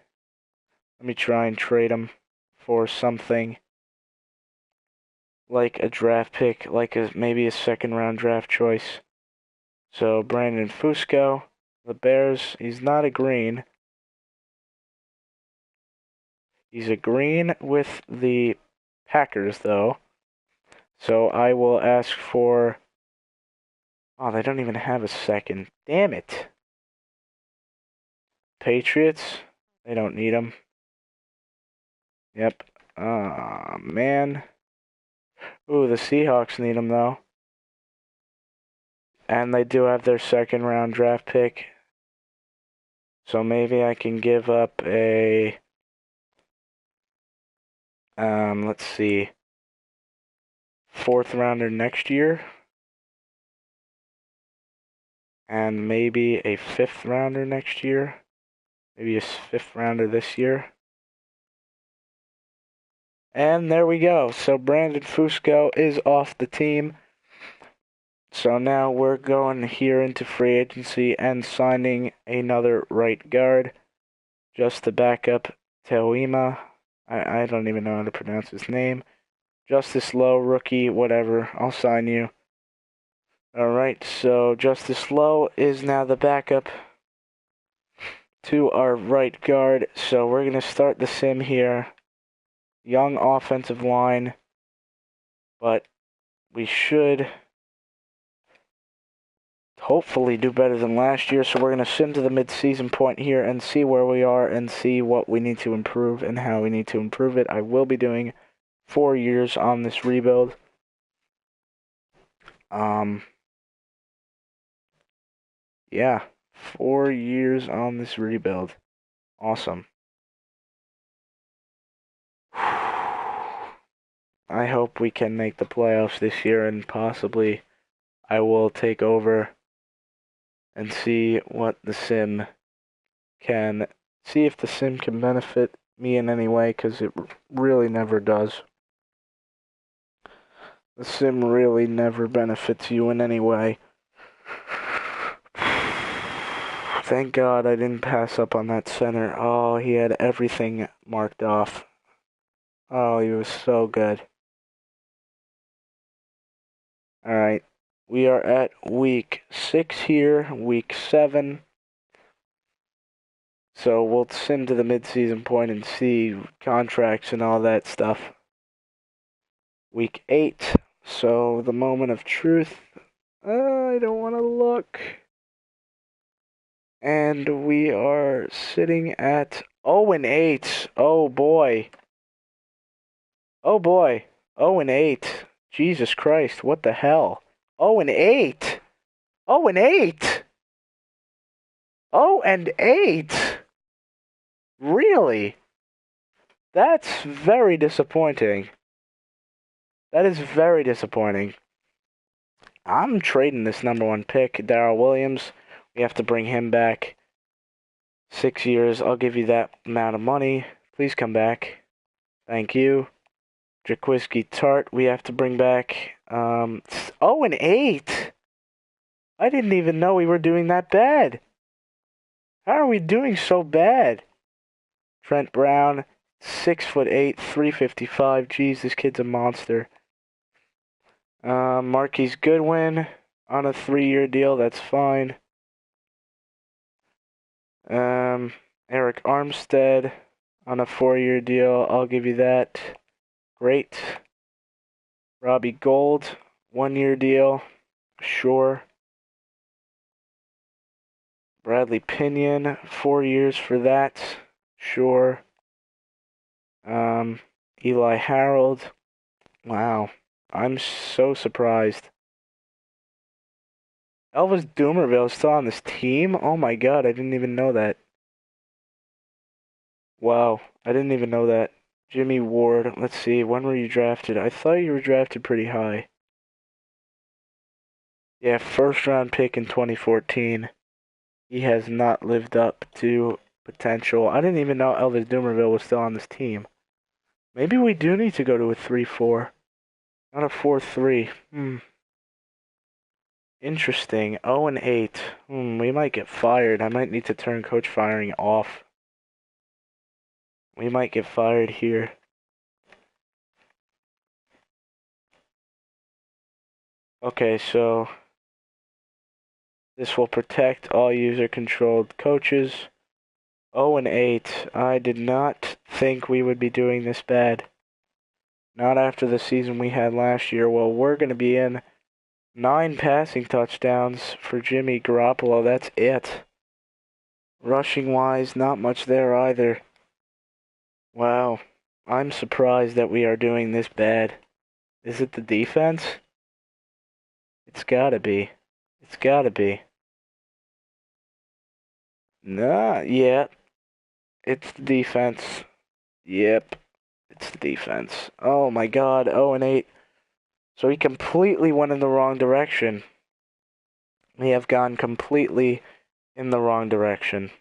Let me try and trade him for something like a draft pick, like maybe a second round draft choice. So Brandon Fusco, the Bears, he's not a green. He's a green with the Packers, though. So I will ask for... Oh, they don't even have a second. Damn it. Patriots, they don't need him. Yep. Man. Ooh, the Seahawks need him, though. And they do have their second round draft pick. So maybe I can give up a... let's see. Fourth rounder next year. And maybe a fifth rounder next year. Maybe a fifth rounder this year. And there we go. So Brandon Fusco is off the team. So now we're going here into free agency and signing another right guard. Just to back up Teoima. I don't even know how to pronounce his name. Justice Lowe, rookie, whatever. I'll sign you. Alright, so Justice Lowe is now the backup to our right guard. So we're going to start the sim here. Young offensive line. But we should hopefully do better than last year. So we're going to sim to the mid-season point here and see where we are and see what we need to improve and how we need to improve it. I will be doing 4 years on this rebuild. Yeah, 4 years on this rebuild. Awesome. I hope we can make the playoffs this year, and possibly I will take over and see what the sim can, see if the sim can benefit me in any way, because it really never does. The sim really never benefits you in any way. Thank God I didn't pass up on that center. Oh, he had everything marked off. Oh, he was so good. Alright, we are at week 6 here, week 7. So we'll sim to the mid-season point and see contracts and all that stuff. Week 8, so the moment of truth. I don't want to look. And we are sitting at 0-8. Oh boy. Oh boy. 0-8. Jesus Christ, what the hell? 0-8. 0-8. 0-8. Really? That's very disappointing. That is very disappointing. I'm trading this number 1 pick, Darrell Williams. We have to bring him back. 6 years, I'll give you that amount of money. Please come back. Thank you. Jaquiski Tart, we have to bring back. 0-8. I didn't even know we were doing that bad. How are we doing so bad? Trent Brown, 6'8", 355. Jeez, this kid's a monster. Marquise Goodwin on a 3-year deal. That's fine. Eric Armstead on a 4-year deal. I'll give you that. Great. Robbie Gold, 1-year deal. Sure. Bradley Pinion, 4 years for that. Sure. Eli Harold. Wow. I'm so surprised. Elvis Dumerville is still on this team? Oh my god, I didn't even know that. Wow, I didn't even know that. Jimmy Ward, let's see, when were you drafted? I thought you were drafted pretty high. Yeah, first round pick in 2014. He has not lived up to potential. I didn't even know Elvis Dumerville was still on this team. Maybe we do need to go to a 3-4. Not a 4-3. Interesting. 0-8. We might get fired. I might need to turn coach firing off. We might get fired here. Okay, so this will protect all user-controlled coaches. 0-8. I did not think we would be doing this bad. Not after the season we had last year. Well, we're going to be in 9 passing touchdowns for Jimmy Garoppolo. That's it. Rushing-wise, not much there either. Wow. I'm surprised that we are doing this bad. Is it the defense? It's gotta be. It's gotta be. Nah, yeah. It's the defense. Yep. It's the defense. Oh my god, 0-8. So he completely went in the wrong direction. We have gone completely in the wrong direction.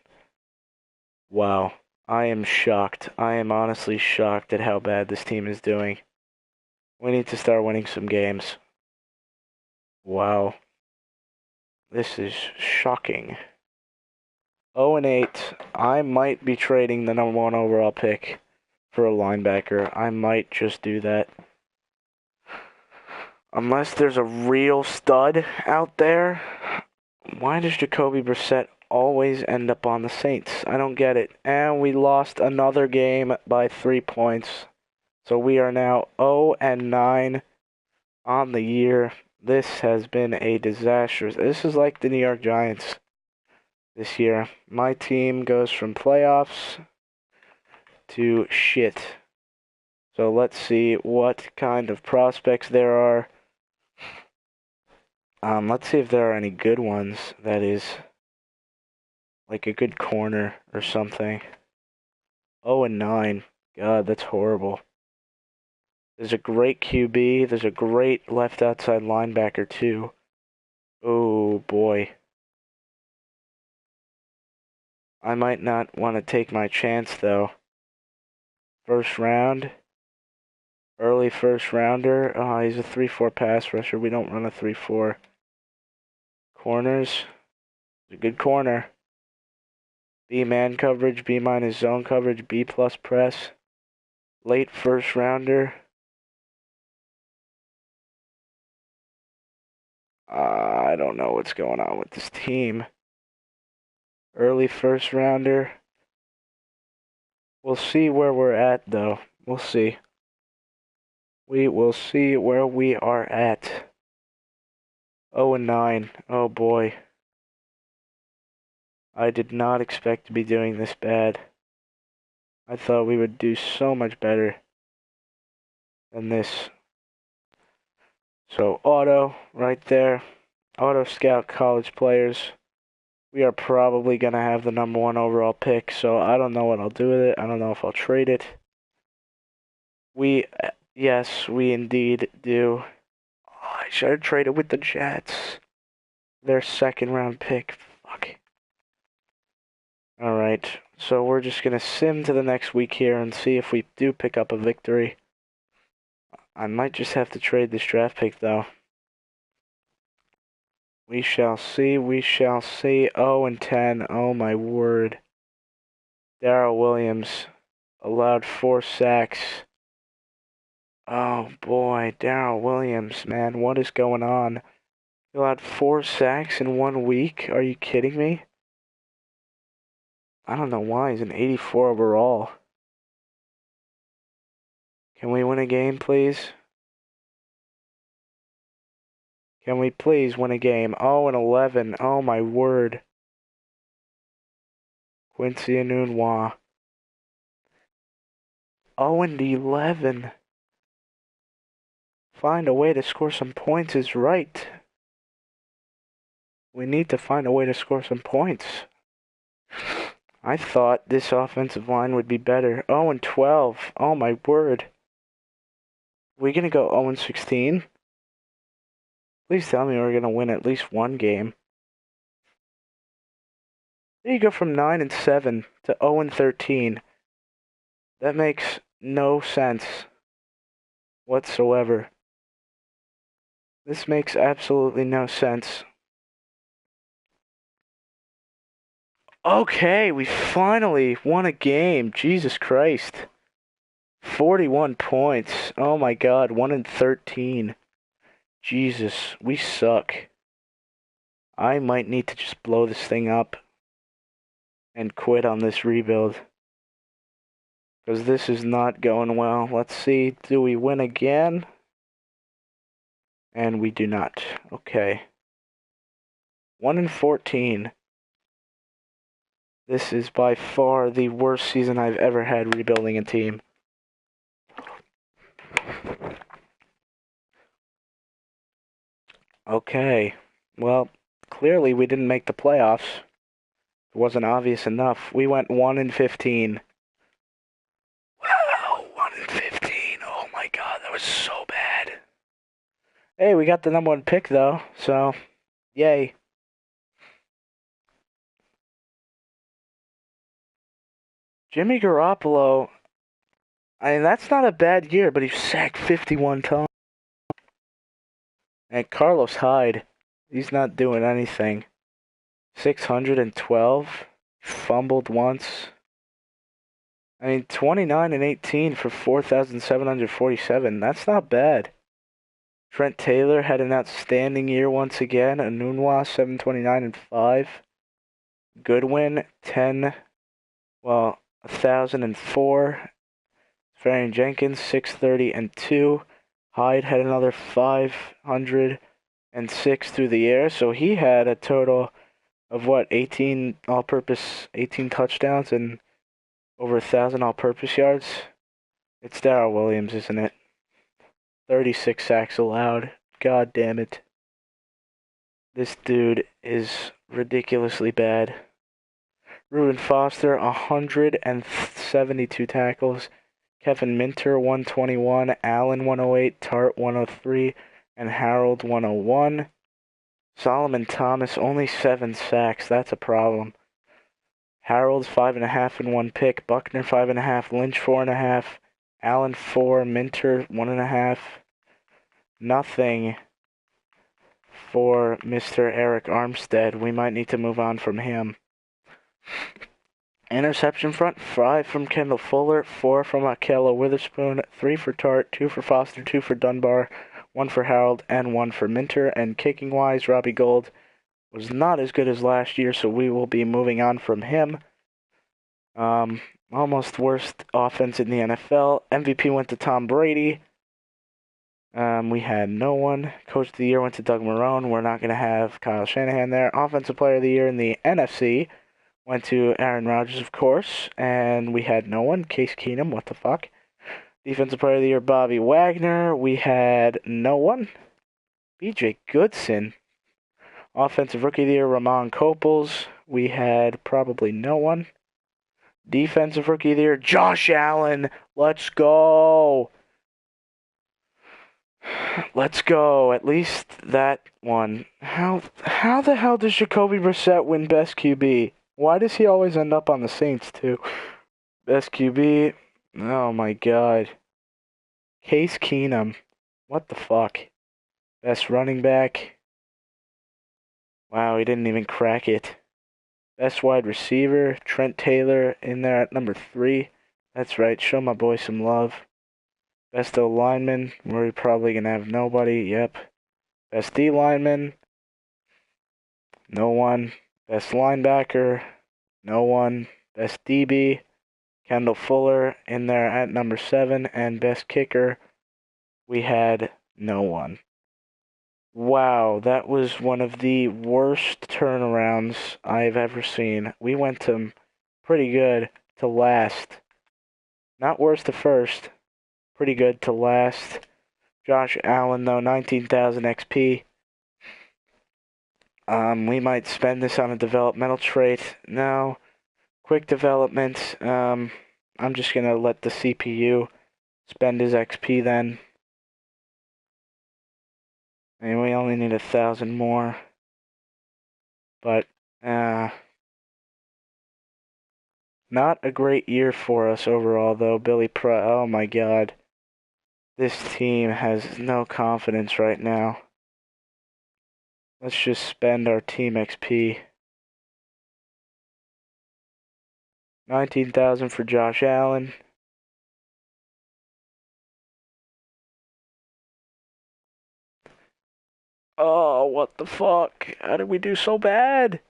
Wow. I am shocked. I am honestly shocked at how bad this team is doing. We need to start winning some games. Wow. This is shocking. 0-8. I might be trading the number 1 overall pick for a linebacker. I might just do that. Unless there's a real stud out there. Why does Jacoby Brissett always end up on the Saints? I don't get it. And we lost another game by 3 points. So we are now 0-9 on the year. This has been a disaster. This is like the New York Giants this year. My team goes from playoffs to shit. So let's see what kind of prospects there are. Let's see if there are any good ones. That is, like a good corner or something. 0-9. God, that's horrible. There's a great QB. There's a great left outside linebacker, too. Oh, boy. I might not want to take my chance, though. First round. Early first rounder. Oh, he's a 3-4 pass rusher. We don't run a 3-4. Corners. It's a good corner. B man coverage, B minus zone coverage, B plus press. Late first rounder. I don't know what's going on with this team. Early first rounder. We'll see where we're at, though. We'll see. We will see where we are at. 0-9. Oh, boy. I did not expect to be doing this bad. I thought we would do so much better than this. So, auto, right there. Auto scout college players. We are probably going to have the number 1 overall pick, so I don't know what I'll do with it. I don't know if I'll trade it. Yes, we indeed do. Oh, I should have traded with the Jets. Their second round pick. Fuck. Alright, so we're just going to sim to the next week here and see if we do pick up a victory. I might just have to trade this draft pick, though. We shall see, we shall see. 0-10, oh my word. Darrell Williams allowed 4 sacks. Oh boy, Darrell Williams, man, what is going on? He allowed 4 sacks in 1 week? Are you kidding me? I don't know why, he's an 84 overall. Can we win a game, please? Can we please win a game? 0-11, oh my word. Quincy Enunwa. 0-11. Find a way to score some points is right. We need to find a way to score some points. I thought this offensive line would be better. 0-12. Oh my word. We gonna go 0-16? Please tell me we're gonna win at least one game. There you go from 9-7 to 0-13. That makes no sense whatsoever. This makes absolutely no sense. Okay, we finally won a game. Jesus Christ. 41 points. Oh my god, 1-13. Jesus, we suck. I might need to just blow this thing up and quit on this rebuild. Because this is not going well. Let's see, do we win again? And we do not. Okay. 1-14. This is by far the worst season I've ever had rebuilding a team. Okay. Well, clearly we didn't make the playoffs. It wasn't obvious enough. We went 1-15. Wow, 1-15. Oh my god, that was so bad. Hey, we got the number 1 pick though, so yay. Jimmy Garoppolo, I mean, that's not a bad year, but he sacked 51 times. And Carlos Hyde, he's not doing anything. 612, fumbled once. I mean, 29-18 for 4,747. That's not bad. Trent Taylor had an outstanding year once again. Enunwa, 729-5. Goodwin, 1,004. Farron Jenkins, 630-2. Hyde had another 500. and 6 through the air. So he had a total of 18 all-purpose, 18 touchdowns and over 1,000 all-purpose yards. It's Darrell Williams, isn't it? 36 sacks allowed. God damn it. This dude is ridiculously bad. Reuben Foster, 172 tackles. Kevin Minter, 121. Allen, 108. Tart, 103. And Harold, 101. Solomon Thomas, only 7 sacks. That's a problem. Harold, 5.5 and 1 pick. Buckner, 5.5. Lynch, 4.5. Allen, 4. Minter, 1.5. Nothing for Mr. Eric Armstead. We might need to move on from him. Interception front, 5 from Kendall Fuller, 4 from Akela Witherspoon, 3 for Tart, 2 for Foster, 2 for Dunbar, 1 for Harold, and 1 for Minter. And kicking-wise, Robbie Gould was not as good as last year, so we will be moving on from him. Almost worst offense in the NFL. MVP went to Tom Brady. We had no one. Coach of the Year went to Doug Marrone. We're not going to have Kyle Shanahan there. Offensive Player of the Year in the NFC went to Aaron Rodgers, of course. And we had no one. Case Keenum, what the fuck? Defensive Player of the Year, Bobby Wagner. We had no one. BJ Goodson. Offensive Rookie of the Year, Ramon Copels. We had probably no one. Defensive Rookie of the Year, Josh Allen. Let's go. Let's go. At least that one. How the hell does Jacoby Brissett win Best QB? Why does he always end up on the Saints, too? Best QB. Oh, my God. Case Keenum. What the fuck? Best running back. Wow, he didn't even crack it. Best wide receiver. Trent Taylor in there at number 3. That's right. Show my boy some love. Best O lineman, we're probably going to have nobody. Yep. Best D lineman, no one. Best linebacker, no one. Best DB, Kendall Fuller in there at number 7. And best kicker, we had no one. Wow, that was one of the worst turnarounds I've ever seen. We went to pretty good to last. Not worst to first. Pretty good to last. Josh Allen, though, 19,000 XP. We might spend this on a developmental trait. No. Quick development. I'm just going to let the CPU spend his XP then. And we only need 1,000 more. But, not a great year for us overall, though. Oh my God. This team has no confidence right now. Let's just spend our team XP. 19,000 for Josh Allen. Oh, what the fuck? How did we do so bad?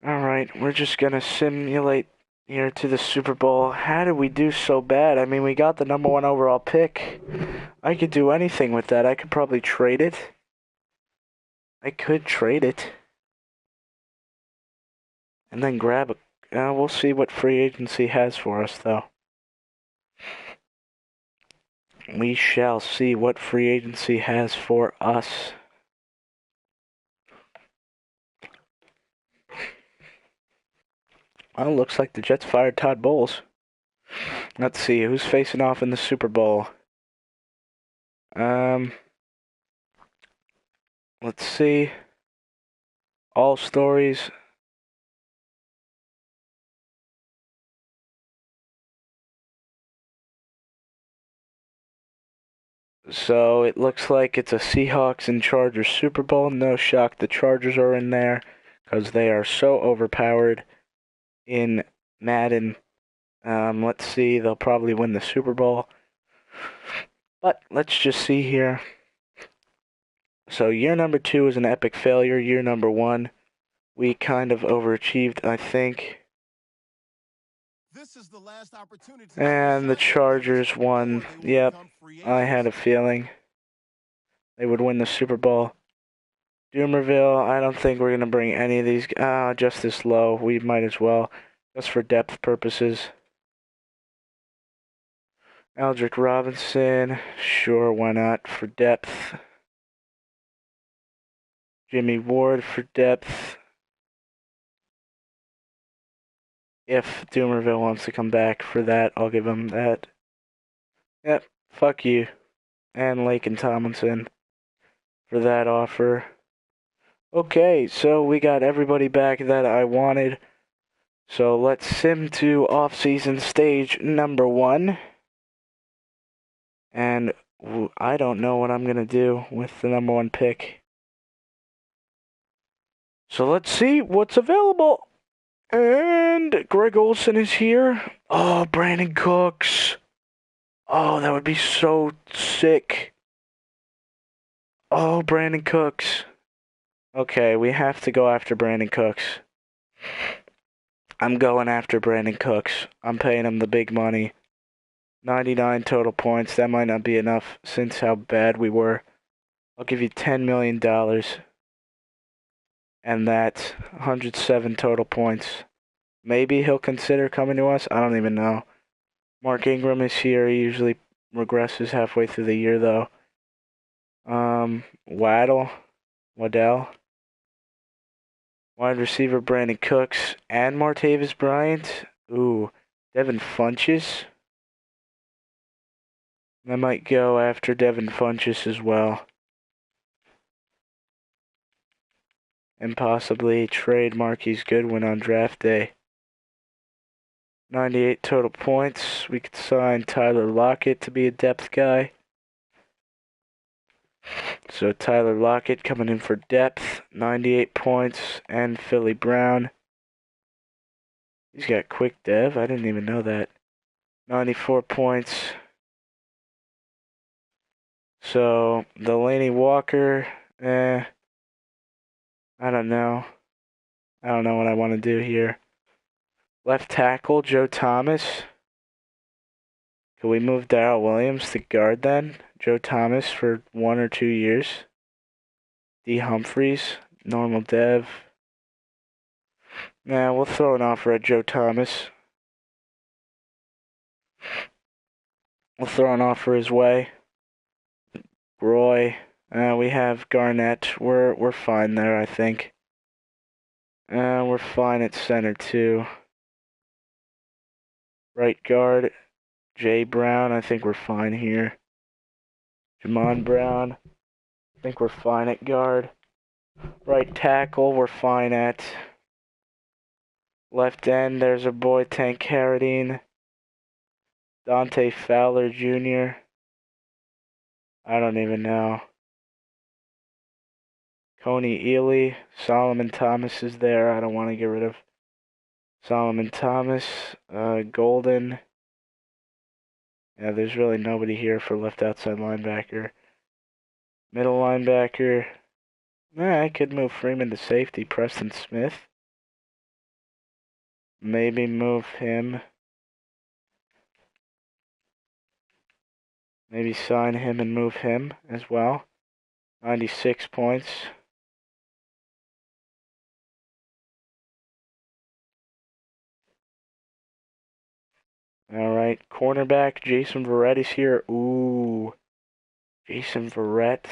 Alright, we're just gonna simulate here to the Super Bowl. How did we do so bad? I mean, we got the number 1 overall pick. I could do anything with that. I could probably trade it. I could trade it. And then grab a... we'll see what free agency has for us, though. We shall see what free agency has for us. Well, looks like the Jets fired Todd Bowles. Let's see, who's facing off in the Super Bowl? Let's see. All stories. So it looks like it's a Seahawks and Chargers Super Bowl. No shock the Chargers are in there because they are so overpowered in Madden. Let's see, they'll probably win the Super Bowl. But let's just see here. So year number 2 was an epic failure. Year number 1, we kind of overachieved, I think. This is the last opportunity. And the Chargers won. Yep, I had a feeling. they would win the Super Bowl. Doomerville, I don't think we're going to bring any of these. Just this low. We might as well, just for depth purposes. Aldrick Robinson, sure, why not, for depth. Jimmy Ward for depth. If Doomerville wants to come back for that, I'll give him that. Yep, fuck you. And Laken Tomlinson for that offer. Okay, so we got everybody back that I wanted. So let's sim to off-season stage number 1. And I don't know what I'm going to do with the number 1 pick. So let's see what's available. And Greg Olsen is here. Oh, Brandon Cooks. Oh, that would be so sick. Oh, Brandon Cooks. Okay, we have to go after Brandon Cooks. I'm going after Brandon Cooks. I'm paying him the big money. 99 total points. That might not be enough since how bad we were. I'll give you $10 million. And that's 107 total points. Maybe he'll consider coming to us. I don't even know. Mark Ingram is here. He usually regresses halfway through the year, though. Waddle. Wide receiver Brandon Cooks and Martavis Bryant. Ooh, Devin Funchess. I might go after Devin Funchess as well. And possibly trade Marquise Goodwin on draft day. 98 total points. We could sign Tyler Lockett to be a depth guy. So Tyler Lockett coming in for depth. 98 points. And Philly Brown. He's got quick dev. I didn't even know that. 94 points. So Delaney Walker, I don't know. I don't know what I want to do here. Left tackle, Joe Thomas. Could we move Darrell Williams to guard then? Joe Thomas for 1 or 2 years. D. Humphreys, normal dev. Nah, we'll throw an offer at Joe Thomas. We'll throw an offer his way. Roy, we have Garnett. We're fine there, I think. We're fine at center too. Right guard, Jay Brown. I think we're fine here. Jamon Brown. I think we're fine at guard. Right tackle, we're fine at. Left end, there's our boy Tank Carradine. Dante Fowler Jr. I don't even know. Coney Ely. Solomon Thomas is there. I don't want to get rid of Solomon Thomas. Golden. Yeah, there's really nobody here for left outside linebacker. Middle linebacker. I could move Freeman to safety. Preston Smith. Maybe move him. Maybe sign him and move him as well. 96 points. All right, cornerback Jason Verrett is here. Ooh, Jason Verrett.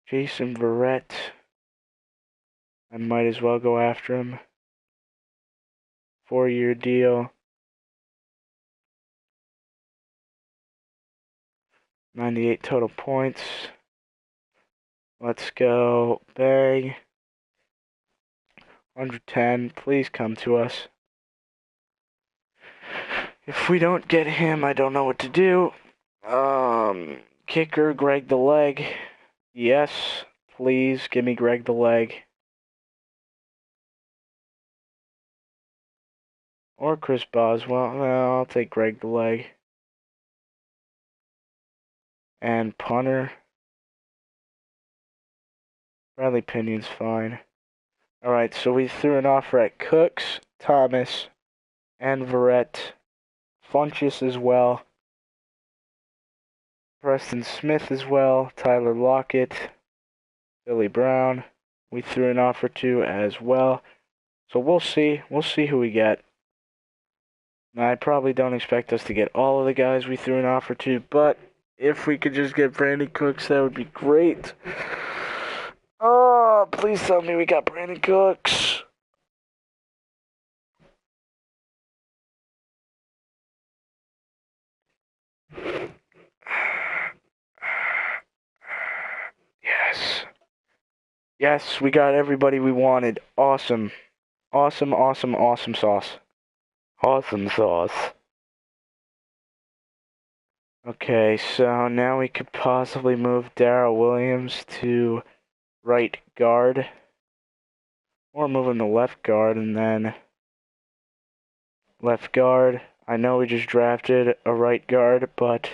Jason Verrett. I might as well go after him. 4-year deal. 98 total points. Let's go. Bang. 110. Please come to us. If we don't get him, I don't know what to do. Kicker, Greg the Leg. Yes, please give me Greg the Leg. Or Chris Boswell. No, I'll take Greg the Leg. And punter. Bradley Pinion's fine. Alright, so we threw an offer at Cooks, Thomas, and Verrett. Funchess as well. Preston Smith as well, Tyler Lockett, Billy Brown. We threw an offer to as well. So we'll see. We'll see who we get. I probably don't expect us to get all of the guys we threw an offer to, but if we could just get Brandon Cooks, that would be great. Oh, please tell me we got Brandon Cooks. Yes. Yes, we got everybody we wanted. Awesome. Awesome, awesome, awesome sauce. Awesome sauce. Okay, so now we could possibly move Darrell Williams to right guard. Or move him to left guard and then left guard. I know we just drafted a right guard, but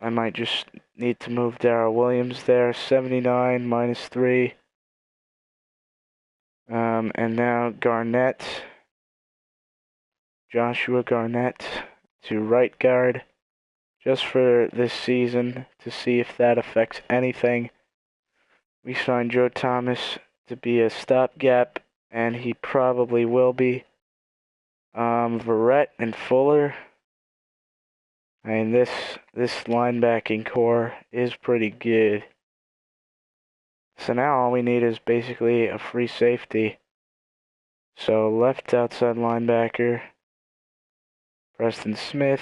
I might just need to move Darrell Williams there. 79 minus 3. And now Garnett. Joshua Garnett to right guard. Just for this season to see if that affects anything. We signed Joe Thomas to be a stopgap, and he probably will be. Verrett and Fuller. I mean, this linebacking core is pretty good. So now all we need is basically a free safety. So left outside linebacker, Preston Smith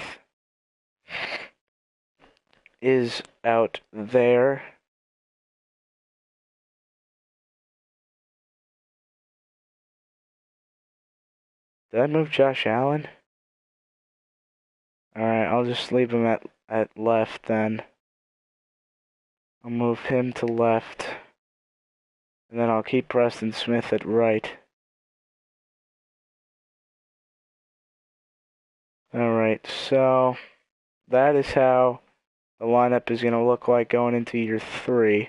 is out there. Did I move Josh Allen? Alright, I'll just leave him at left then. I'll move him to left. And then I'll keep Preston Smith at right. Alright, so that is how the lineup is going to look like going into year 3.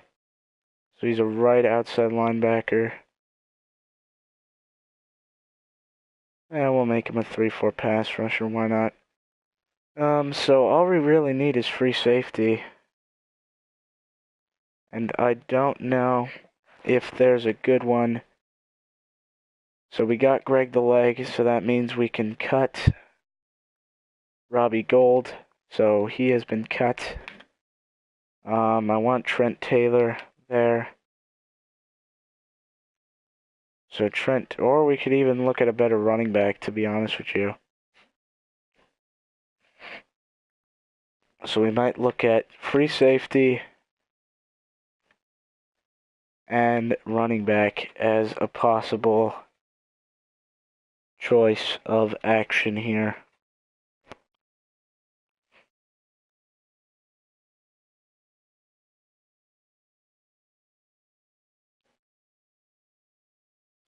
So he's a right outside linebacker. And we'll make him a 3-4 pass rusher, why not? So all we really need is free safety. And I don't know if there's a good one. So we got Greg the Leg, so that means we can cut Robbie Gold. So he has been cut. I want Trent Taylor there. So Trent, or we could even look at a better running back, to be honest with you. So we might look at free safety and running back as a possible choice of action here.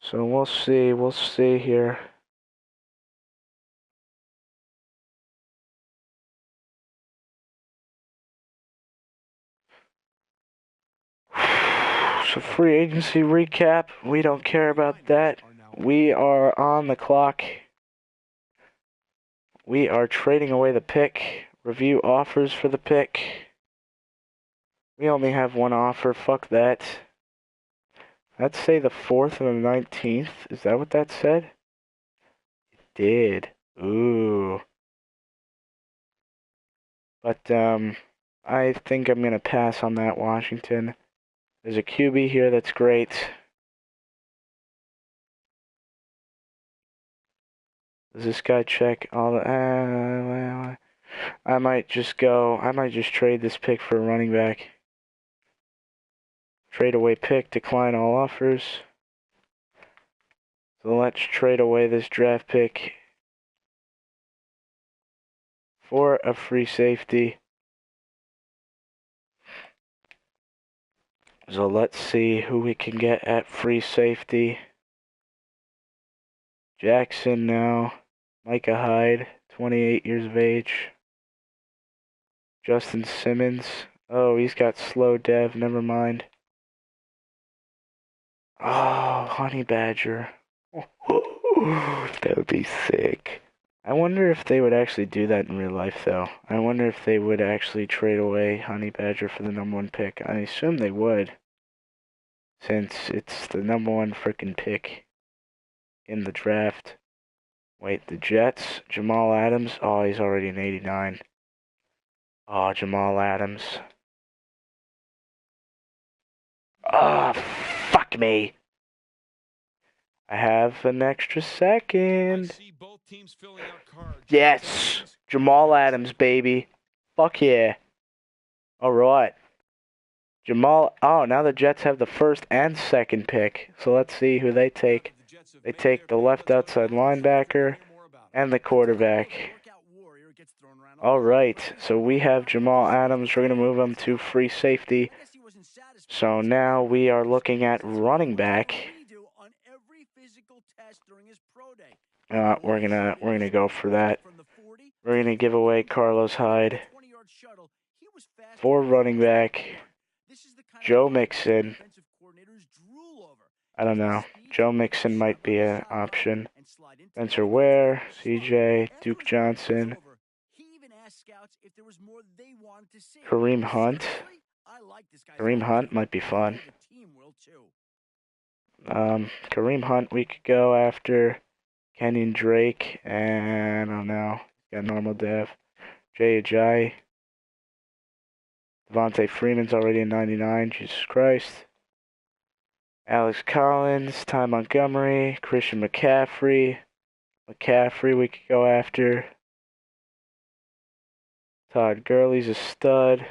So we'll see here. So free agency recap, we don't care about that. We are on the clock. We are trading away the pick. Review offers for the pick. We only have one offer, fuck that. Let's say the 4th and the 19th. Is that what that said? It did. Ooh. But, I think I'm gonna pass on that, Washington. There's a QB here that's great. Does this guy check all the... I might just trade this pick for a running back. Trade away pick, decline all offers. So let's trade away this draft pick for a free safety. So let's see who we can get at free safety. Jackson now. Micah Hyde, 28 years of age. Justin Simmons. Oh, he's got slow dev, never mind. Oh, Honey Badger. That would be sick. I wonder if they would actually do that in real life, though. I wonder if they would actually trade away Honey Badger for the #1 pick. I assume they would, since it's the #1 frickin' pick in the draft. Wait, the Jets? Jamal Adams? Oh, he's already an 89. Oh, Jamal Adams. Oh, fuck me. I have an extra second. Yes! Jamal Adams, baby. Fuck yeah. Alright. Jamal... Oh, now the Jets have the first and second pick. So let's see who they take. They take the left outside linebacker and the quarterback. Alright, so we have Jamal Adams. We're going to move him to free safety. So now we are looking at running back. We're gonna go for that. We're gonna give away Carlos Hyde for running back. Joe Mixon. I don't know. Joe Mixon might be an option. Spencer Ware, CJ, Duke Johnson, Kareem Hunt. Kareem Hunt might be fun. Kareem Hunt we could go after. Kenyon Drake, and I don't know. Got normal dev. Jay Ajayi. Devontae Freeman's already in 99. Jesus Christ. Alex Collins, Ty Montgomery, Christian McCaffrey. McCaffrey we could go after. Todd Gurley's a stud.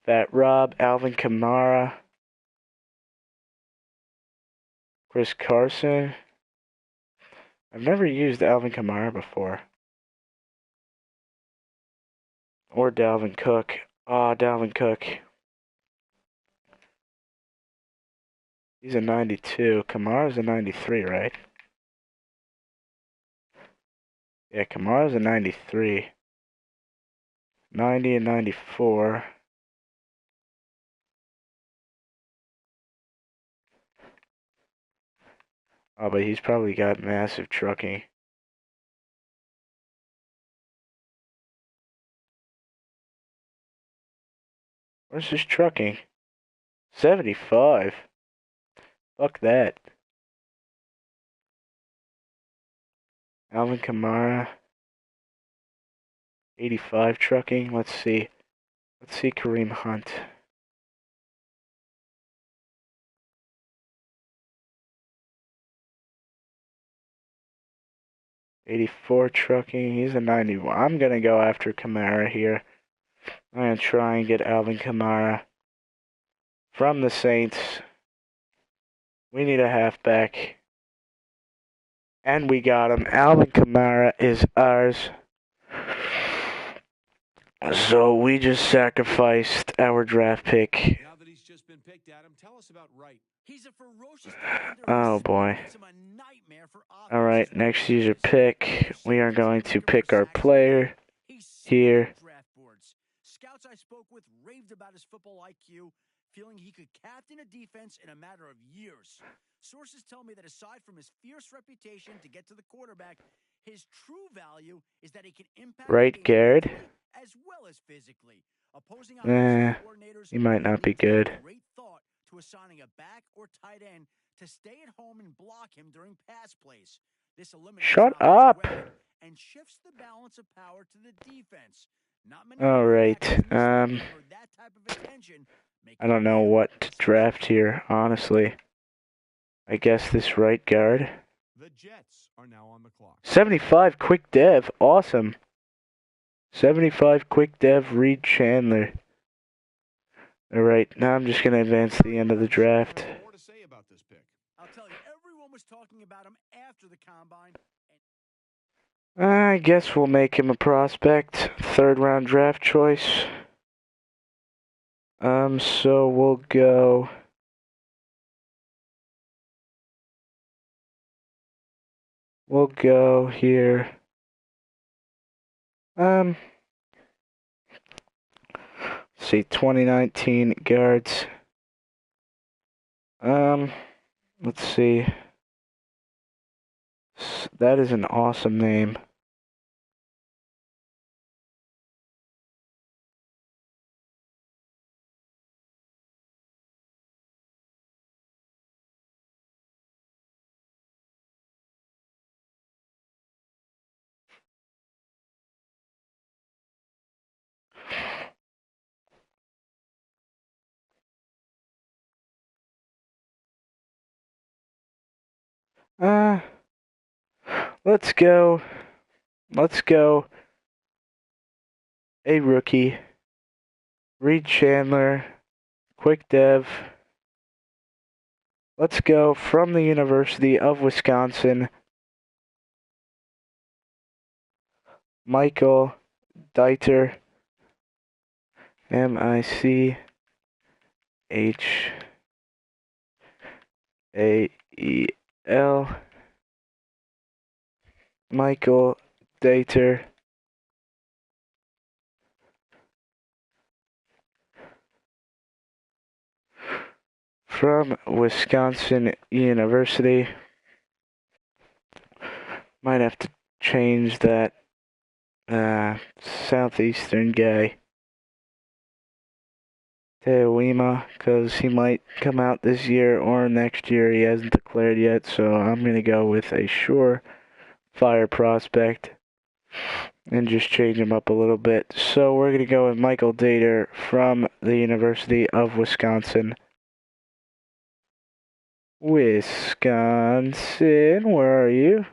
Fat Rob, Alvin Kamara. Chris Carson. I've never used Alvin Kamara before. Or Dalvin Cook. Ah, Dalvin Cook. He's a 92. Kamara's a 93, right? Yeah, Kamara's a 93. 90 and 94. Oh, but he's probably got massive trucking. Where's his trucking? 75. Fuck that. Alvin Kamara. 85 trucking. Let's see. Let's see Kareem Hunt. '84 trucking. He's a 91. I'm gonna go after Kamara here. I'm gonna try and get Alvin Kamara from the Saints. We need a halfback. And we got him. Alvin Kamara is ours. So we just sacrificed our draft pick. Now that he's just been picked, Adam, tell us about Wright. He's a ferocious Oh boy. Alright, next user pick. We are going to pick our player here. Scouts I spoke with raved about his football IQ, feeling he could captain a defense in a matter of years. Sources tell me that aside from his fierce reputation to get to the quarterback, his true value is that he can impact Right guard. as well as physically. Opposing he might not be good. Great thought to assigning a back or tight end to stay at home and block him during pass plays. This eliminates Shut up. And shifts the balance of power to the defense. All right. I don't know what to draft here, honestly. I guess this right guard. The Jets are now on the clock. 75 quick dev. Awesome. 75 quick dev, Reed Chandler. Alright, now I'm just going to advance to the end of the draft. More to say about this pick. I'll tell you, everyone was talking about him after the combine. I guess we'll make him a prospect. 3rd round draft choice. So we'll go... We'll go here. See, 2019 guards. Let's see. That is an awesome name. Let's go. Let's go. A rookie. Reed Chandler. Quick dev. Let's go from the University of Wisconsin. Michael Dieter. Michael. Michael Dieter. From Wisconsin University. Might have to change that Southeastern guy. Teoima, because he might come out this year or next year. He hasn't declared yet, so I'm going to go with a surefire prospect and just change him up a little bit. So we're going to go with Michael Dater from the University of Wisconsin. Wisconsin, where are you?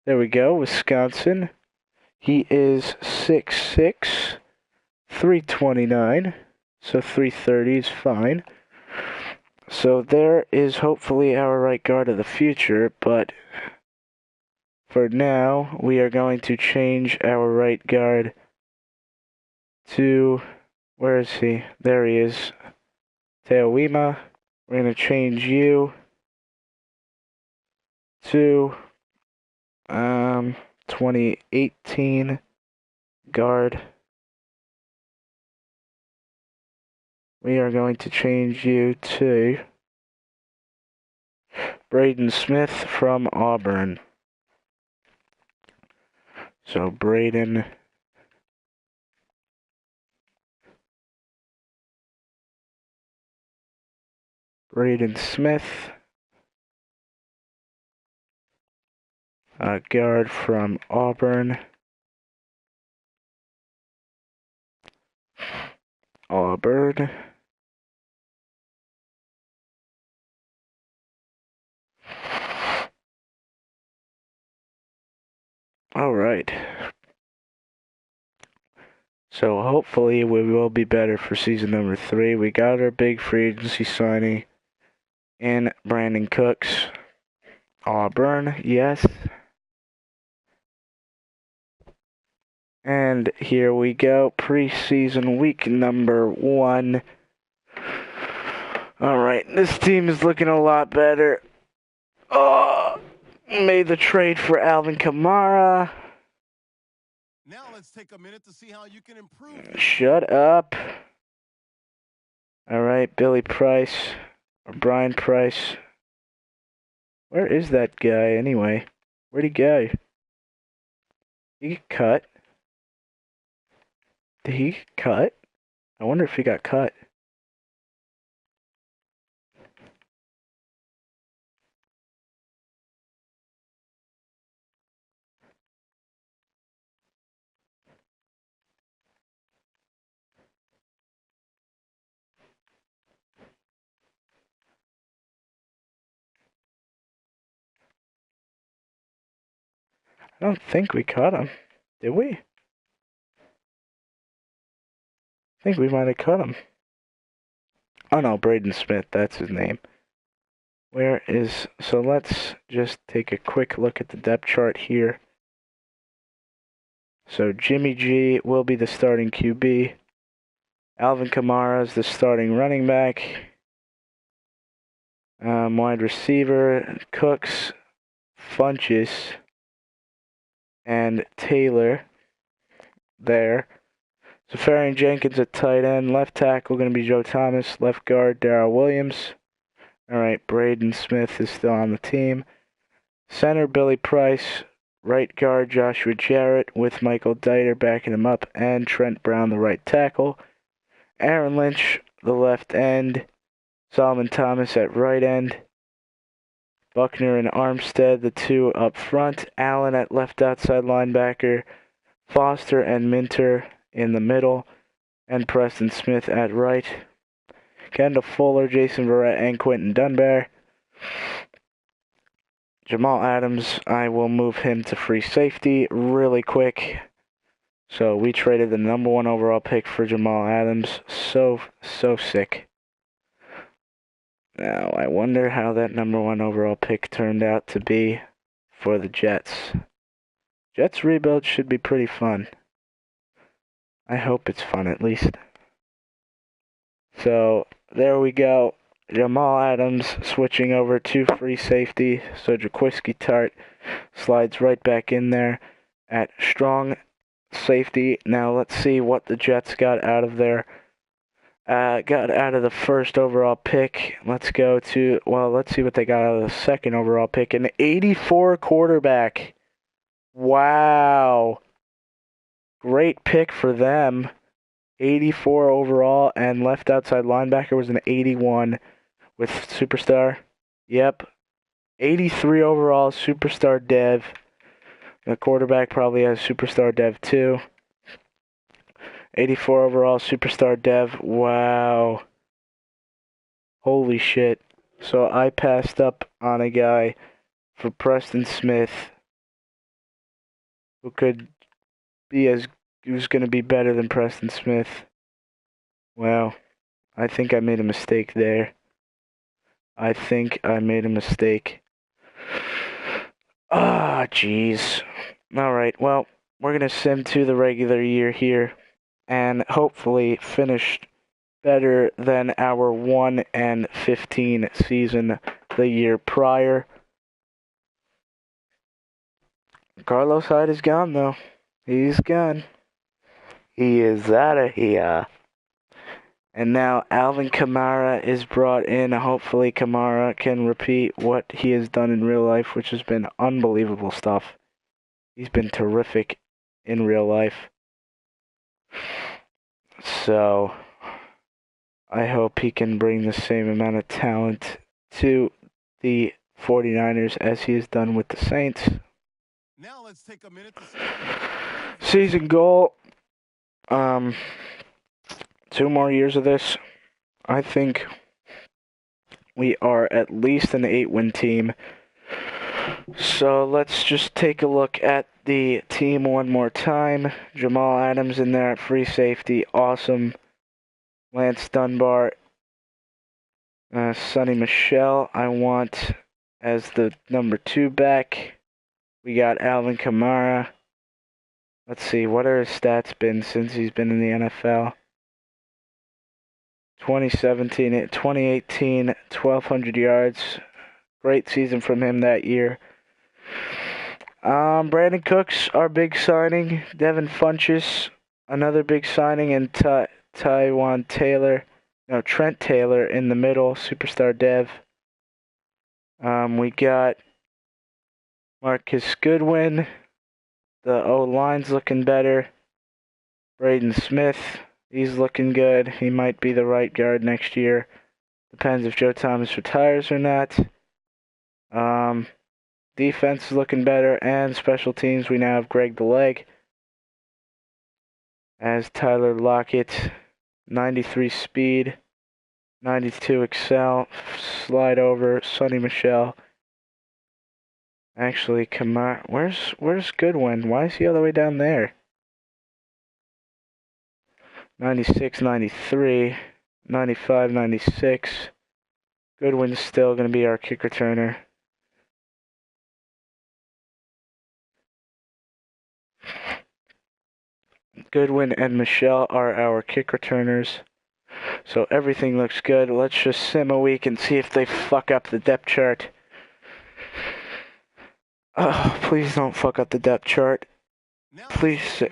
There we go, Wisconsin. He is 6'6", 329. So 330 is fine. So there is hopefully our right guard of the future, but for now, we are going to change our right guard to, where is he? There he is. Teoima. We're going to change you to 2018 guard. We are going to change you to Braden Smith from Auburn. So Braden Smith, guard from Auburn. All right. So hopefully we will be better for season number 3. We got our big free agency signing in Brandon Cooks. Auburn, yes. And here we go, preseason week number 1. All right, this team is looking a lot better. Made the trade for Alvin Kamara. Now let's take a minute to see how you can improve. Shut up. All right, Billy Price or Brian Price. Where is that guy anyway? Where'd he go? Did he get cut? Did he get cut? I wonder if he got cut. I don't think we caught him. Did we? I think we might have caught him. Oh no, Braden Smith, that's his name. So let's just take a quick look at the depth chart here. So Jimmy G will be the starting QB. Alvin Kamara is the starting running back. Wide receiver, Cooks, Funches, and Taylor there. Safarian Jenkins at tight end. Left tackle going to be Joe Thomas. Left guard, Darrell Williams. All right, Braden Smith is still on the team. Center, Billy Price. Right guard, Joshua Jarrett, with Michael Dieter backing him up, and Trent Brown, the right tackle. Aaron Lynch, the left end. Solomon Thomas at right end. Buckner and Armstead, the two up front. Allen at left outside linebacker. Foster and Minter in the middle. And Preston Smith at right. Kendall Fuller, Jason Verrett, and Quentin Dunbar. Jamal Adams, I will move him to free safety really quick. So we traded the number 1 overall pick for Jamal Adams. So sick. Now, I wonder how that number 1 overall pick turned out to be for the Jets. Jets rebuild should be pretty fun. I hope it's fun at least. So, there we go. Jamal Adams switching over to free safety. So Jaquiski Tart slides right back in there at strong safety. Now let's see what the Jets got out of there. Got out of the first overall pick. Let's see what they got out of the second overall pick. An 84 quarterback. Wow. Great pick for them. 84 overall, and left outside linebacker was an 81 with superstar. Yep. 83 overall, superstar dev. The quarterback probably has superstar dev too. 84 overall, superstar dev. Wow. Holy shit. So I passed up on a guy for Preston Smith who's going to be better than Preston Smith. Wow. I think I made a mistake there. Ah, jeez. Alright, well, we're going to sim to the regular year here and hopefully finish better than our 1-15 season the year prior. Carlos Hyde is gone, though. He's gone. He is out of here. And now Alvin Kamara is brought in. Hopefully Kamara can repeat what he has done in real life, which has been unbelievable stuff. He's been terrific in real life. So, I hope he can bring the same amount of talent to the 49ers as he has done with the Saints. Now let's take a minute to see season goal. 2 more years of this. I think we are at least an 8-win team. So let's just take a look at the team one more time. Jamal Adams in there at free safety. Awesome. Lance Dunbar. Sonny Michel I want as the number 2 back. We got Alvin Kamara. Let's see, what are his stats been since he's been in the NFL? 2017, 2018, 1,200 yards. Great season from him that year. Brandon Cooks, our big signing. Devin Funchess, another big signing. And Trent Taylor in the middle, superstar dev. We got Marcus Goodwin. The O-line's looking better. Braden Smith, he's looking good. He might be the right guard next year. Depends if Joe Thomas retires or not. Defense is looking better. And special teams, we now have Greg the Leg as Tyler Lockett. 93 speed. 92 excel. Slide over. Sonny Michel. Actually, Kamara. Where's Goodwin? Why is he all the way down there? 96, 93, 95, 96. Goodwin's still going to be our kick returner. Goodwin and Michelle are our kick returners. So everything looks good. Let's just sim a week and see if they fuck up the depth chart. Oh, please don't fuck up the depth chart. Please.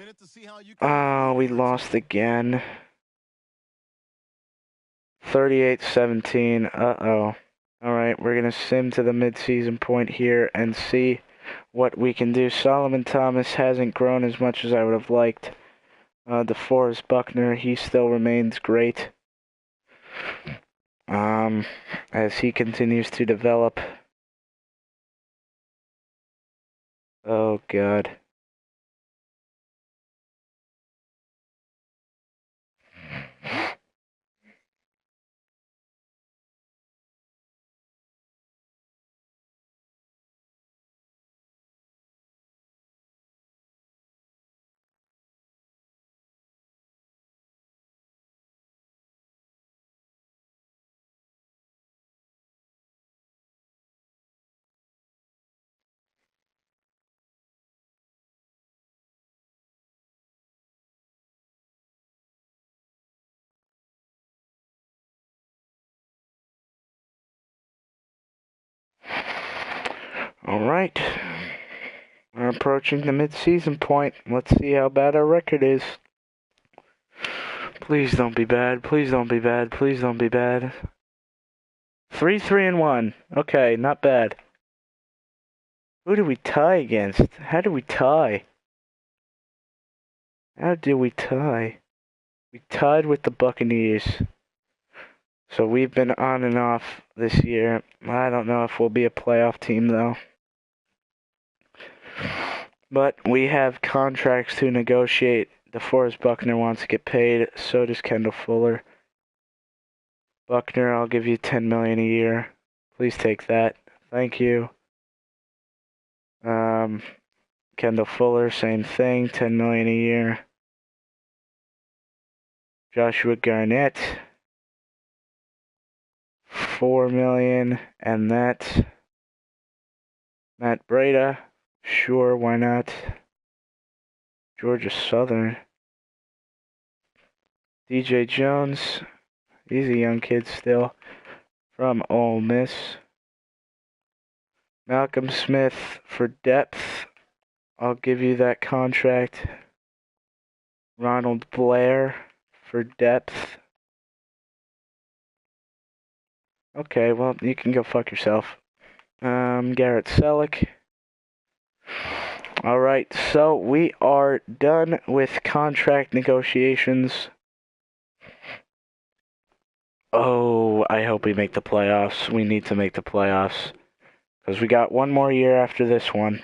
Oh, we lost again. 38-17. Uh-oh. Alright, we're going to sim to the mid-season point here and see what we can do. Solomon Thomas hasn't grown as much as I would have liked. DeForest Buckner, he still remains great. As he continues to develop. Oh, God. Alright. We're approaching the mid-season point. Let's see how bad our record is. Please don't be bad. Please don't be bad. Please don't be bad. 3-3-1. Okay, not bad. Who did we tie against? How did we tie? How did we tie? We tied with the Buccaneers. So we've been on and off this year. I don't know if we'll be a playoff team, though. But we have contracts to negotiate. DeForest Buckner wants to get paid. So does Kendall Fuller. Buckner, I'll give you $10 million a year. Please take that. Thank you. Kendall Fuller, same thing, $10 million a year. Joshua Garnett, $4 million, and that. Matt Breida, sure, why not? Georgia Southern. DJ Jones, he's a young kid still, from Ole Miss. Malcolm Smith for depth, I'll give you that contract. Ronald Blair for depth. Okay, well, you can go fuck yourself. Garrett Selleck. Alright, so we are done with contract negotiations. Oh, I hope we make the playoffs. We need to make the playoffs. Because we got one more year after this one.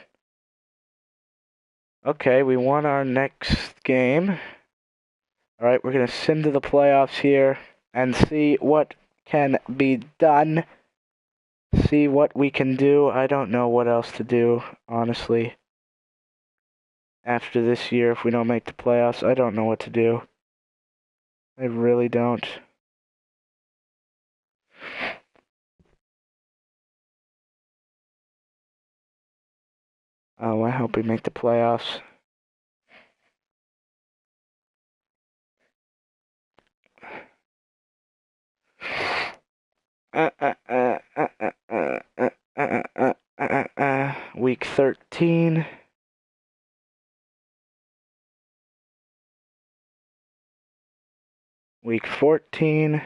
Okay, we won our next game. Alright, we're going to sim to the playoffs here and see what can be done. See what we can do. I don't know what else to do, honestly. After this year, if we don't make the playoffs, I don't know what to do. I really don't. Oh, I hope we make the playoffs. Week 13. Week 14.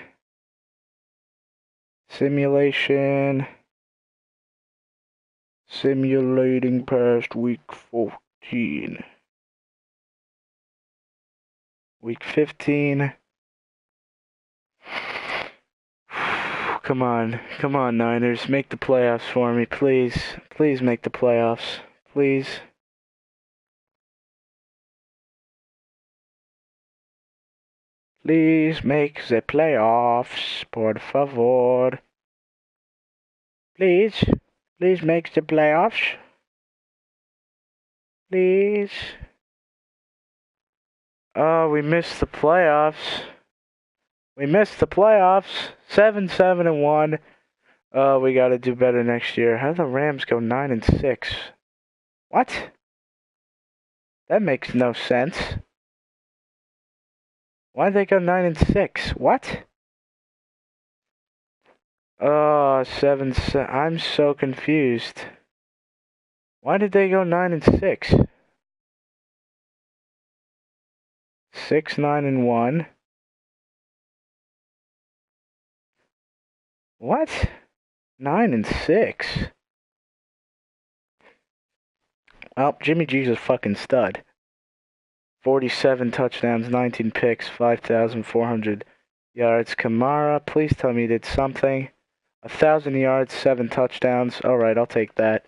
Simulation. Simulating past week 14. Week 15. Come on, Niners. Make the playoffs for me, please. Please make the playoffs. Please. Please make the playoffs, por favor. Please. Please make the playoffs. Please. Oh, we missed the playoffs. We missed the playoffs. 7-7-1. Oh, we gotta do better next year. How do the Rams go 9-6? What? That makes no sense. Why'd they go 9-6? What? Oh, 7-7. I'm so confused. Why did they go 9-6? 6-9-1. What? 9-6. Well, Jimmy G's a fucking stud. 47 touchdowns, 19 picks, 5,400 yards. Kamara, please tell me you did something. 1,000 yards, 7 touchdowns. All right, I'll take that.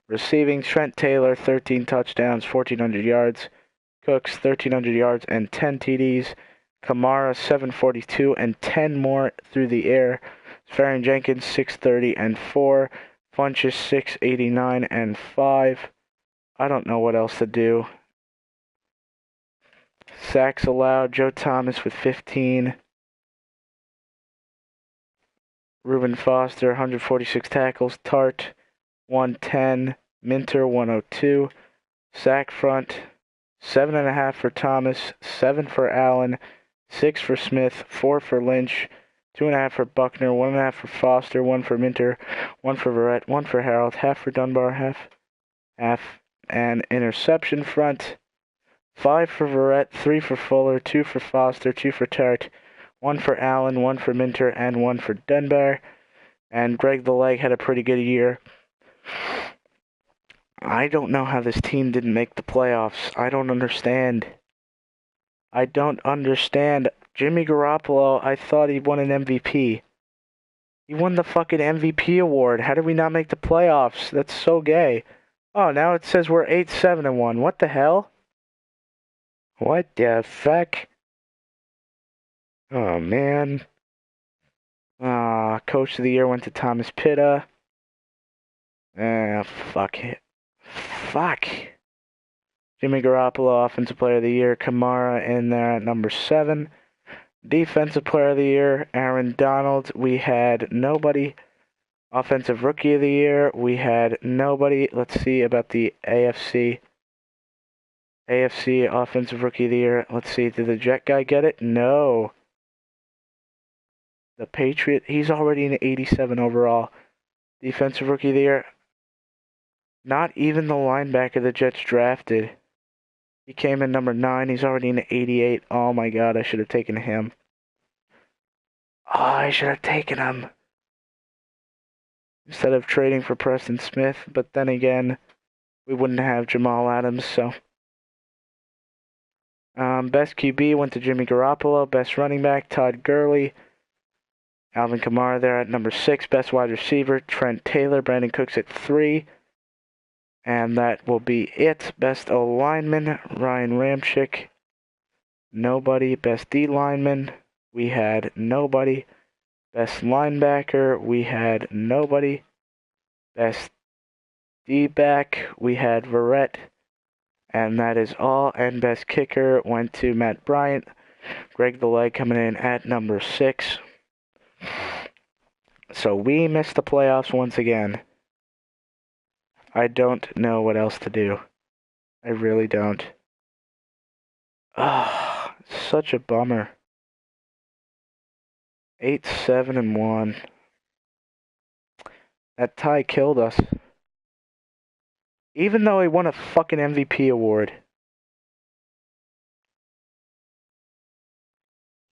Receiving, Trent Taylor, 13 touchdowns, 1,400 yards. Cooks, 1,300 yards and 10 TDs. Kamara, 742 and 10 more through the air. Farron Jenkins, 630 and 4. Funches, 689 and 5. I don't know what else to do. Sacks allowed, Joe Thomas with 15. Reuben Foster, 146 tackles. Tart, 110. Minter, 102. Sack front, 7.5 for Thomas, 7 for Allen, 6 for Smith, 4 for Lynch, 2.5 for Buckner, 1.5 for Foster, 1 for Minter, 1 for Verrett, 1 for Harold, half for Dunbar, half, and interception front, 5 for Verrett, 3 for Fuller, 2 for Foster, 2 for Tart, 1 for Allen, 1 for Minter, and 1 for Dunbar. And Greg the Leg had a pretty good year. I don't know how this team didn't make the playoffs. I don't understand. Jimmy Garoppolo, I thought he won an MVP. He won the fucking MVP award. How did we not make the playoffs? That's so gay. Oh, now it says we're 8-7-1. What the hell? What the fuck? Oh, man. Coach of the year went to Thomas Pitta. Fuck it. Fuck. Jimmy Garoppolo, Offensive Player of the Year. Kamara in there at number 7. Defensive Player of the Year, Aaron Donald. We had nobody. Offensive Rookie of the Year, we had nobody. Let's see about the AFC. AFC Offensive Rookie of the Year. Let's see, did the Jet guy get it? No. The Patriot, he's already an 87 overall. Defensive Rookie of the Year. Not even the linebacker the Jets drafted. He came in number 9. He's already an 88. Oh my god, I should have taken him. Oh, I should have taken him. Instead of trading for Preston Smith. But then again, we wouldn't have Jamal Adams, so. Best QB went to Jimmy Garoppolo. Best running back, Todd Gurley. Alvin Kamara there at number 6. Best wide receiver, Trent Taylor. Brandon Cooks at 3. And that will be it. Best O lineman, Ryan Ramczyk. Nobody. Best D lineman, we had nobody. Best linebacker, we had nobody. Best D-back, we had Verrett. And that is all. And best kicker went to Matt Bryant. Greg the Leg coming in at number 6. So we missed the playoffs once again. I don't know what else to do. I really don't. Ah, such a bummer. 8-7-1. That tie killed us. Even though he won a fucking MVP award.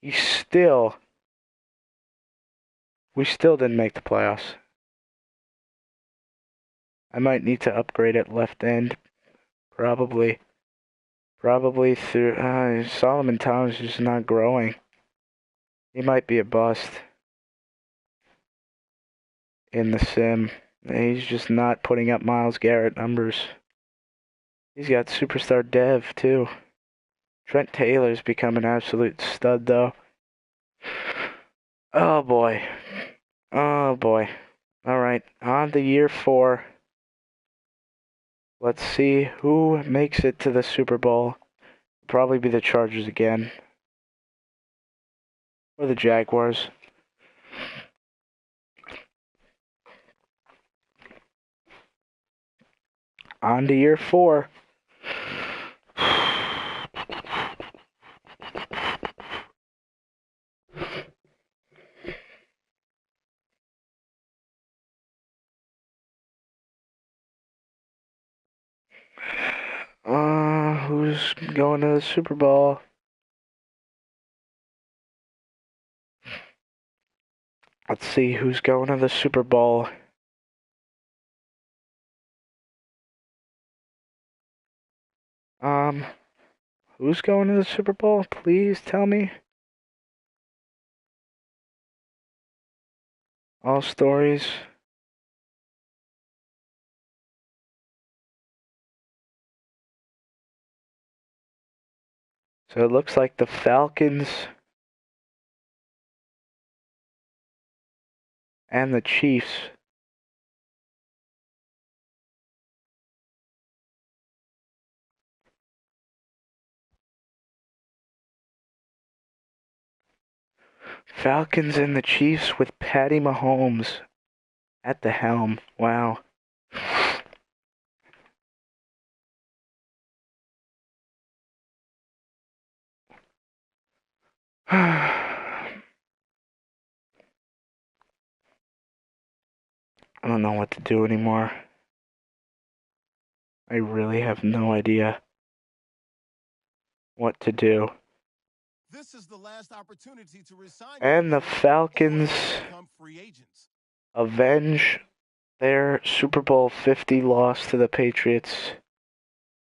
We still didn't make the playoffs. I might need to upgrade at left end. Probably through... Solomon Thomas is just not growing. He might be a bust. In the sim. He's just not putting up Myles Garrett numbers. He's got superstar dev, too. Trent Taylor's become an absolute stud, though. Oh, boy. Oh, boy. All right, on to year 4. Let's see who makes it to the Super Bowl. Probably be the Chargers again. Or the Jaguars. On to year 4. Who's going to the Super Bowl? Let's see who's going to the Super Bowl. Who's going to the Super Bowl? Please tell me. All stories. So it looks like the Falcons and the Chiefs. Falcons and the Chiefs with Patty Mahomes at the helm. Wow. I don't know what to do anymore. I really have no idea what to do. This is the last opportunity to resign And the Falcons free agents. avenge their Super Bowl 50 loss to the Patriots.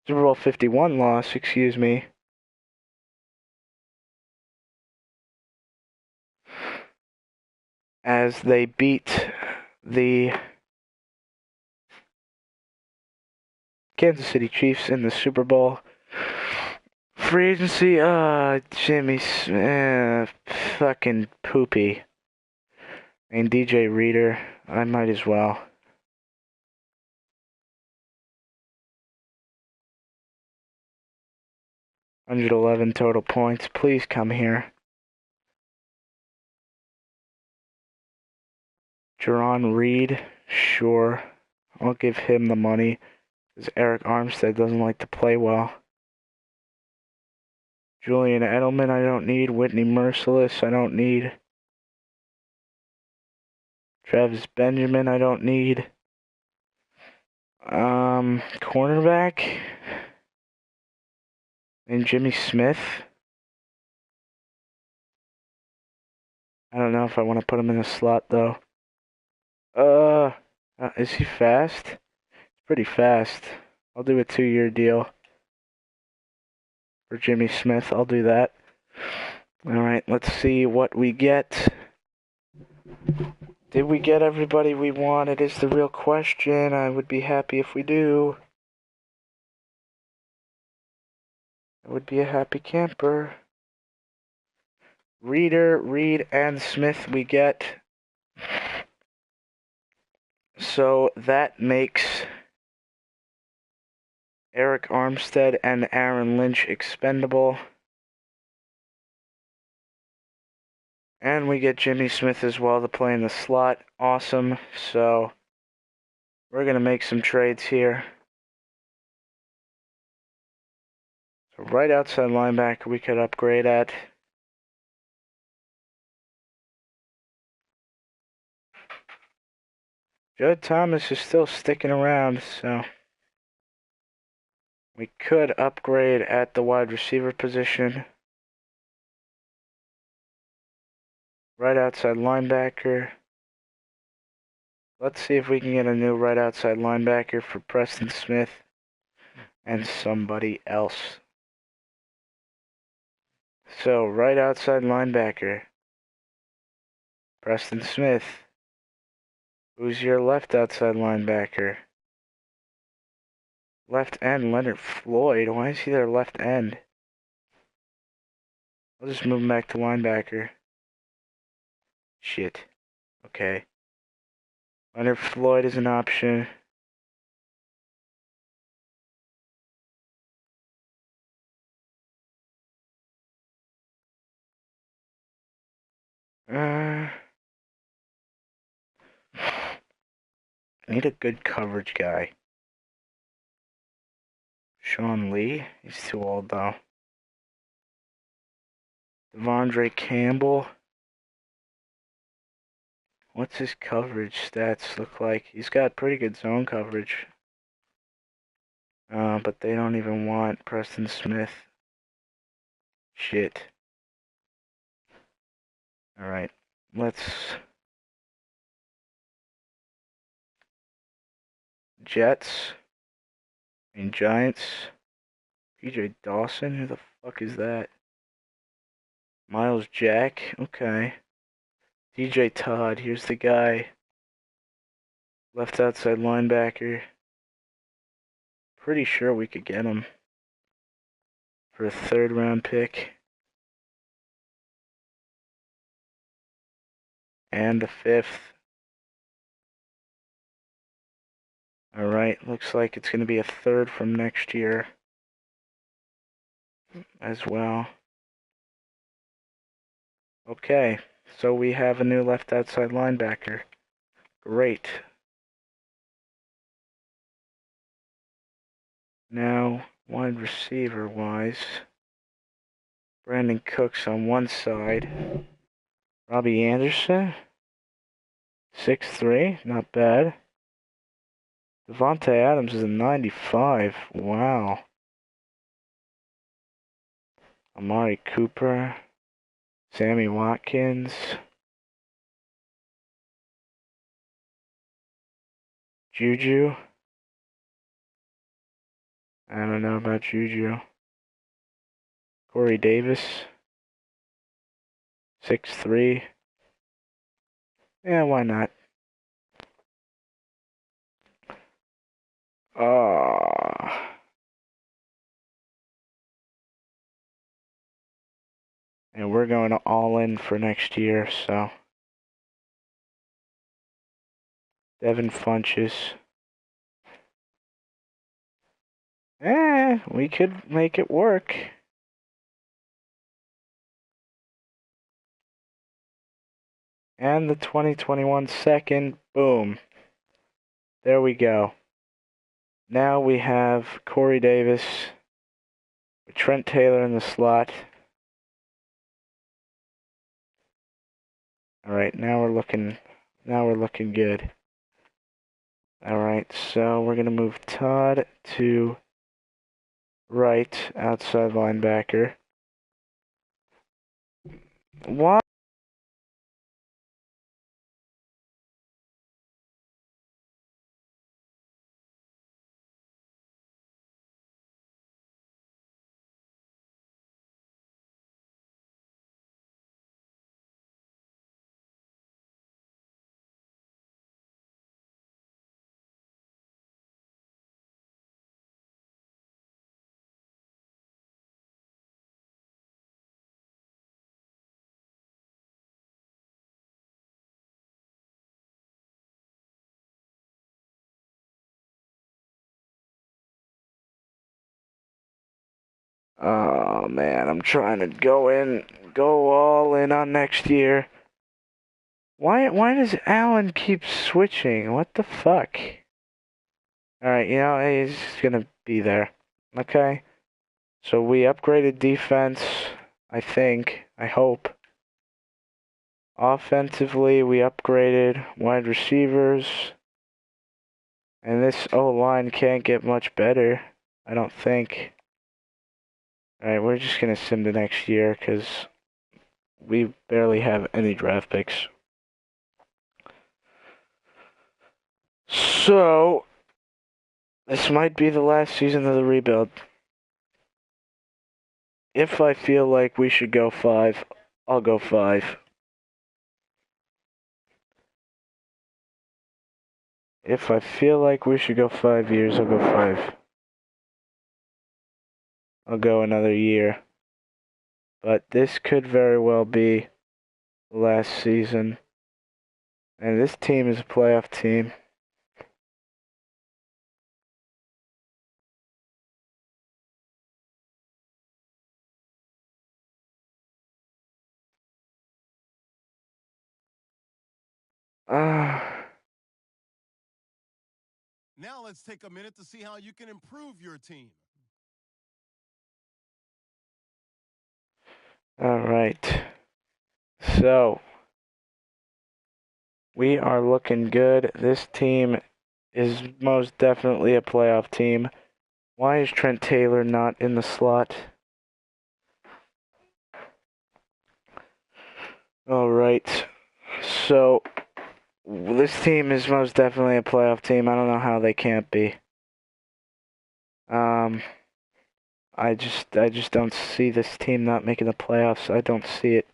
Super Bowl 51 loss, excuse me. As they beat the Kansas City Chiefs in the Super Bowl. Free agency, Jimmy, fucking poopy. And DJ Reader, I might as well. $111 total points. Please come here. Jerron Reed, sure. I'll give him the money. Because Eric Armstead doesn't like to play well. Julian Edelman, I don't need. Whitney Merciless, I don't need. Travis Benjamin, I don't need. Cornerback. And Jimmy Smith. I don't know if I want to put him in the slot, though. Is he fast? He's pretty fast. I'll do a 2-year deal. For Jimmy Smith, I'll do that. Alright, let's see what we get. Did we get everybody we wanted is the real question. I would be happy if we do. I would be a happy camper. Reader, Reed, and Smith we get. So that makes Eric Armstead and Aaron Lynch expendable. And we get Jimmy Smith as well to play in the slot. Awesome. So we're going to make some trades here. So right outside linebacker we could upgrade at. Judd Thomas is still sticking around, so we could upgrade at the wide receiver position. Right outside linebacker. Let's see if we can get a new right outside linebacker for Preston Smith and somebody else. So, right outside linebacker. Preston Smith. Who's your left outside linebacker? Left end, Leonard Floyd. Why is he their left end? I'll just move him back to linebacker. Shit. Okay. Leonard Floyd is an option. I need a good coverage guy. Sean Lee? He's too old, though. Devondre Campbell. What's his coverage stats look like? He's got pretty good zone coverage. But they don't even want Preston Smith. Shit. Alright. Let's Jets. Giants. PJ Dawson, who the fuck is that? Miles Jack, okay. DJ Todd, here's the guy. Left outside linebacker. Pretty sure we could get him for a 3rd round pick. And the 5th. Alright, looks like it's going to be a 3rd from next year as well. Okay, so we have a new left outside linebacker. Great. Now, wide receiver wise, Brandon Cooks on one side. Robbie Anderson, 6'3", not bad. Devontae Adams is a 95. Wow. Amari Cooper, Sammy Watkins, Juju. I don't know about Juju. Corey Davis, 6'3". Yeah, why not? And we're going all in for next year, so. Devin Funches. We could make it work. And the 2021 2nd, boom. There we go. Now we have Corey Davis, Trent Taylor in the slot. All right, now we're looking good. All right, so we're gonna move Todd to right outside linebacker. What? Oh man, I'm trying to go all in on next year. Why does Allen keep switching? What the fuck? Alright, he's gonna be there. Okay? So we upgraded defense, I think. I hope. Offensively, we upgraded wide receivers. And this O-line can't get much better, I don't think. Alright, we're just gonna sim to next year, because we barely have any draft picks. So, this might be the last season of the rebuild. If I feel like we should go 5, I'll go 5. If I feel like we should go 5 years, I'll go 5. I'll go another year. But this could very well be the last season. And this team is a playoff team. Now let's take a minute to see how you can improve your team. All right. So, we are looking good. This team is most definitely a playoff team. Why is Trent Taylor not in the slot? All right. So, this team is most definitely a playoff team. I don't know how they can't be. I just don't see this team not making the playoffs. I don't see it.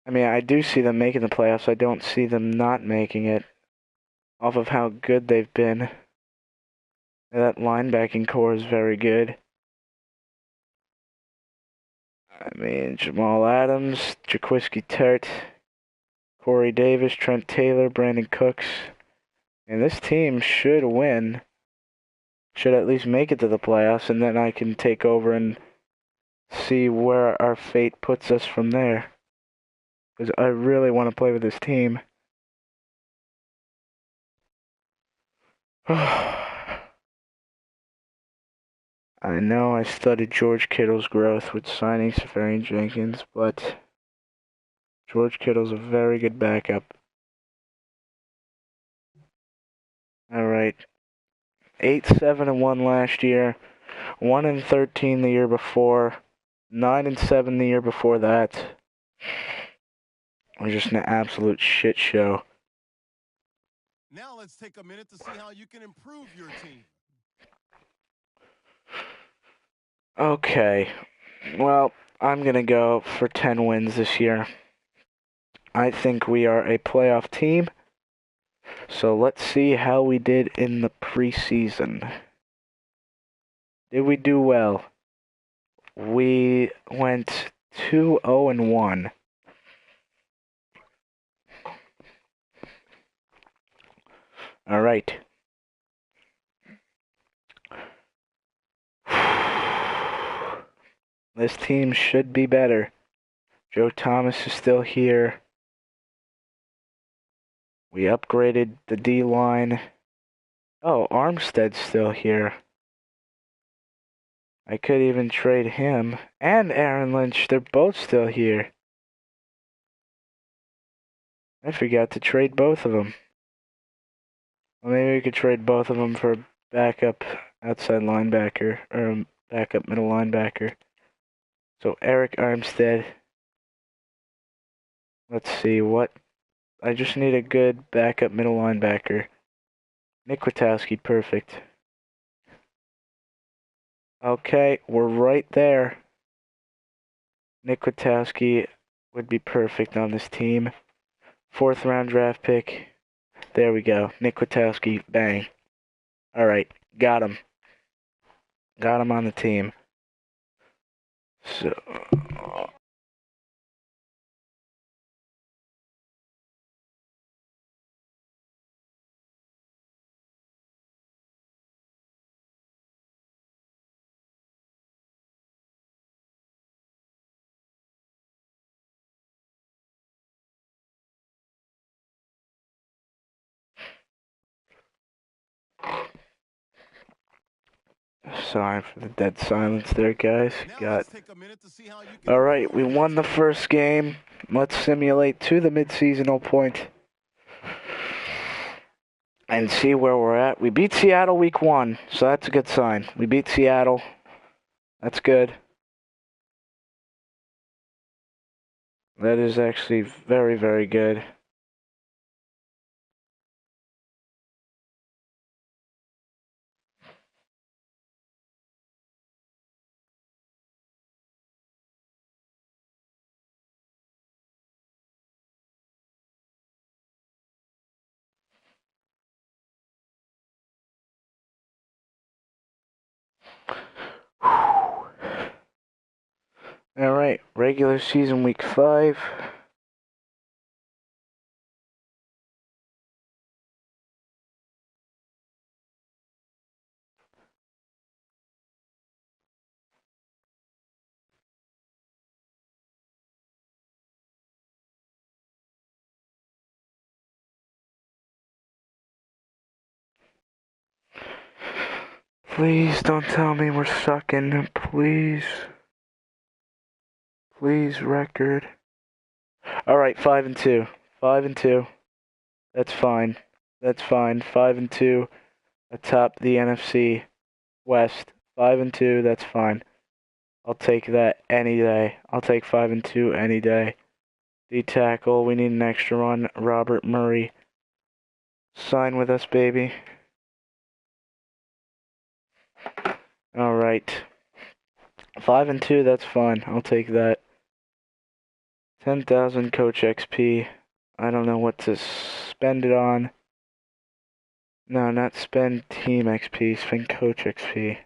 I mean, I do see them making the playoffs. I don't see them not making it off of how good they've been. That linebacking core is very good. I mean, Jamal Adams, Jaquiski Tert, Corey Davis, Trent Taylor, Brandon Cooks. And this team should win. Should at least make it to the playoffs, and then I can take over and see where our fate puts us from there. Because I really want to play with this team. I know I studied George Kittle's growth with signing Safarian Jenkins, but George Kittle's a very good backup. Alright. 8-7-1 last year. 1-13 the year before. 9-7 the year before that. It was just an absolute shit show. Now let's take a minute to see how you can improve your team. Okay. Well, I'm going to go for 10 wins this year. I think we are a playoff team. So let's see how we did in the preseason. Did we do well? We went 2-0-1. All right. This team should be better. Joe Thomas is still here. We upgraded the D-line. Oh, Armstead's still here. I could even trade him. And Aaron Lynch, they're both still here. I forgot to trade both of them. Well, maybe we could trade both of them for a backup outside linebacker, or a backup middle linebacker. So Eric Armstead. Let's see, what? I just need a good backup middle linebacker. Nick Kwiatkowski, perfect. Okay, we're right there. Nick Kwiatkowski would be perfect on this team. 4th round draft pick. There we go. Nick Kwiatkowski, bang. Alright, got him. Got him on the team. So... Sorry for the dead silence there, guys. Alright, we won the first game. Let's simulate to the mid-seasonal point and see where we're at. We beat Seattle week 1, so that's a good sign. We beat Seattle. That's good. That is actually very, very good. Alright, regular season week 5. Please don't tell me we're sucking. Please. Please, record. Alright, 5-2. 5-2. That's fine. That's fine. 5-2. Atop the NFC West. 5-2. That's fine. I'll take that any day. I'll take 5-2 any day. D-tackle. We need an extra one. Robert Murray. Sign with us, baby. All right. 5-2, that's fine. I'll take that. 10,000 coach XP. I don't know what to spend it on. No, not spend team XP. Spend coach XP.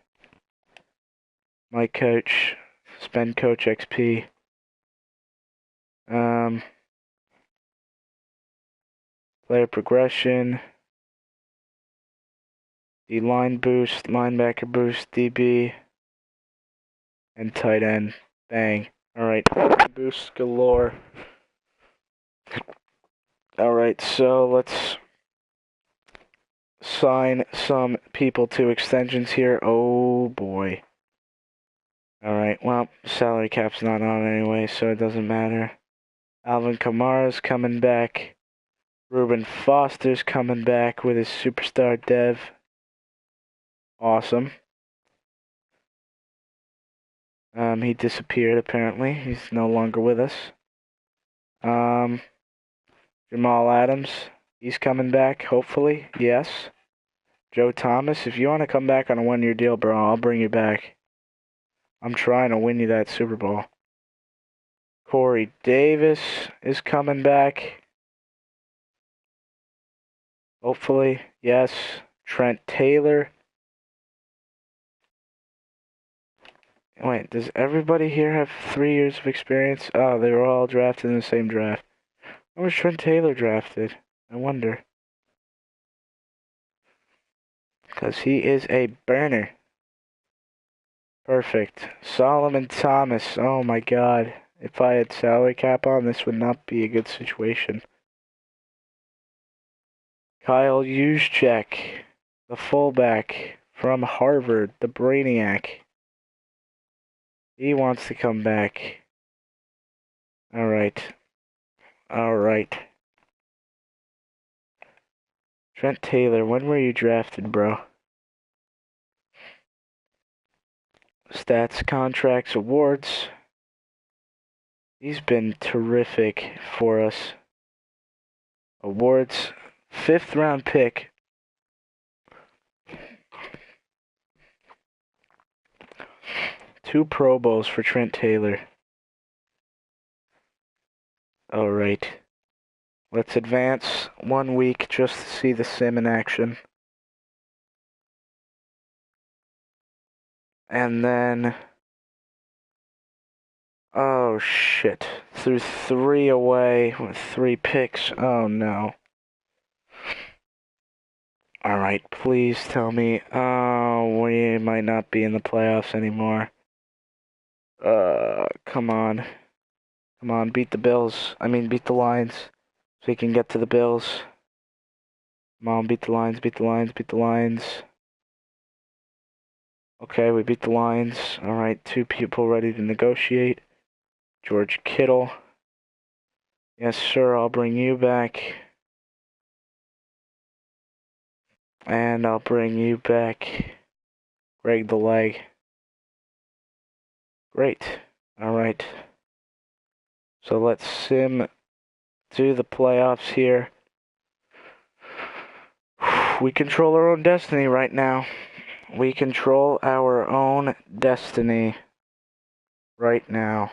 My coach. Spend coach XP. Player progression. D-line boost. Linebacker boost. DB. And tight end. Bang. Alright. Boost galore. Alright, so let's sign some people to extensions here. Oh boy. Alright, well, salary cap's not on anyway, so it doesn't matter. Alvin Kamara's coming back. Reuben Foster's coming back with his superstar dev. Awesome. He disappeared apparently. He's no longer with us. Jamal Adams, he's coming back, hopefully. Yes. Joe Thomas, if you want to come back on a one-year deal, bro, I'll bring you back. I'm trying to win you that Super Bowl. Corey Davis is coming back. Hopefully, yes. Trent Taylor. Wait, does everybody here have 3 years of experience? Oh, they were all drafted in the same draft. When was Trent Taylor drafted? I wonder. Because he is a burner. Perfect. Solomon Thomas. Oh my god. If I had salary cap on, this would not be a good situation. Kyle Juszczyk, the fullback from Harvard, the brainiac. He wants to come back. Alright. Alright. Trent Taylor, when were you drafted, bro? Stats, contracts, awards. He's been terrific for us. Awards, 5th round pick. Two Pro Bowls for Trent Taylor. Alright. Let's advance 1 week just to see the sim in action. And then... Oh, shit. Threw 3 away with 3 picks. Oh, no. Alright, please tell me. Oh, we might not be in the playoffs anymore. Come on. Come on, beat the Bills. Beat the Lions. So we can get to the Bills. Come on, beat the Lions, beat the Lions, beat the Lions. Okay, we beat the Lions. Alright, 2 people ready to negotiate. George Kittle. Yes, sir, I'll bring you back. And I'll bring you back. Greg the Leg. Great. Alright. So let's sim do the playoffs here. We control our own destiny right now. We control our own destiny right now.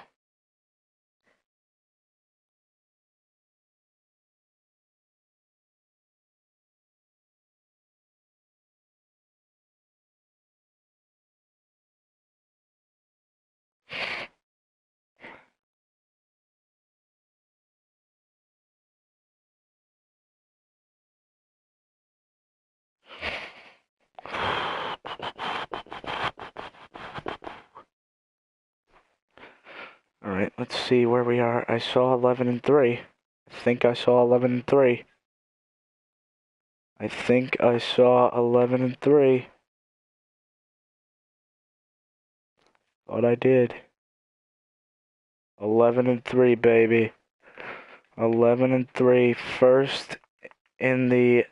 Alright, let's see where we are. I saw 11-3. I think I saw 11-3. I think I saw 11-3. Thought I did. 11-3, baby. 11-3. First in the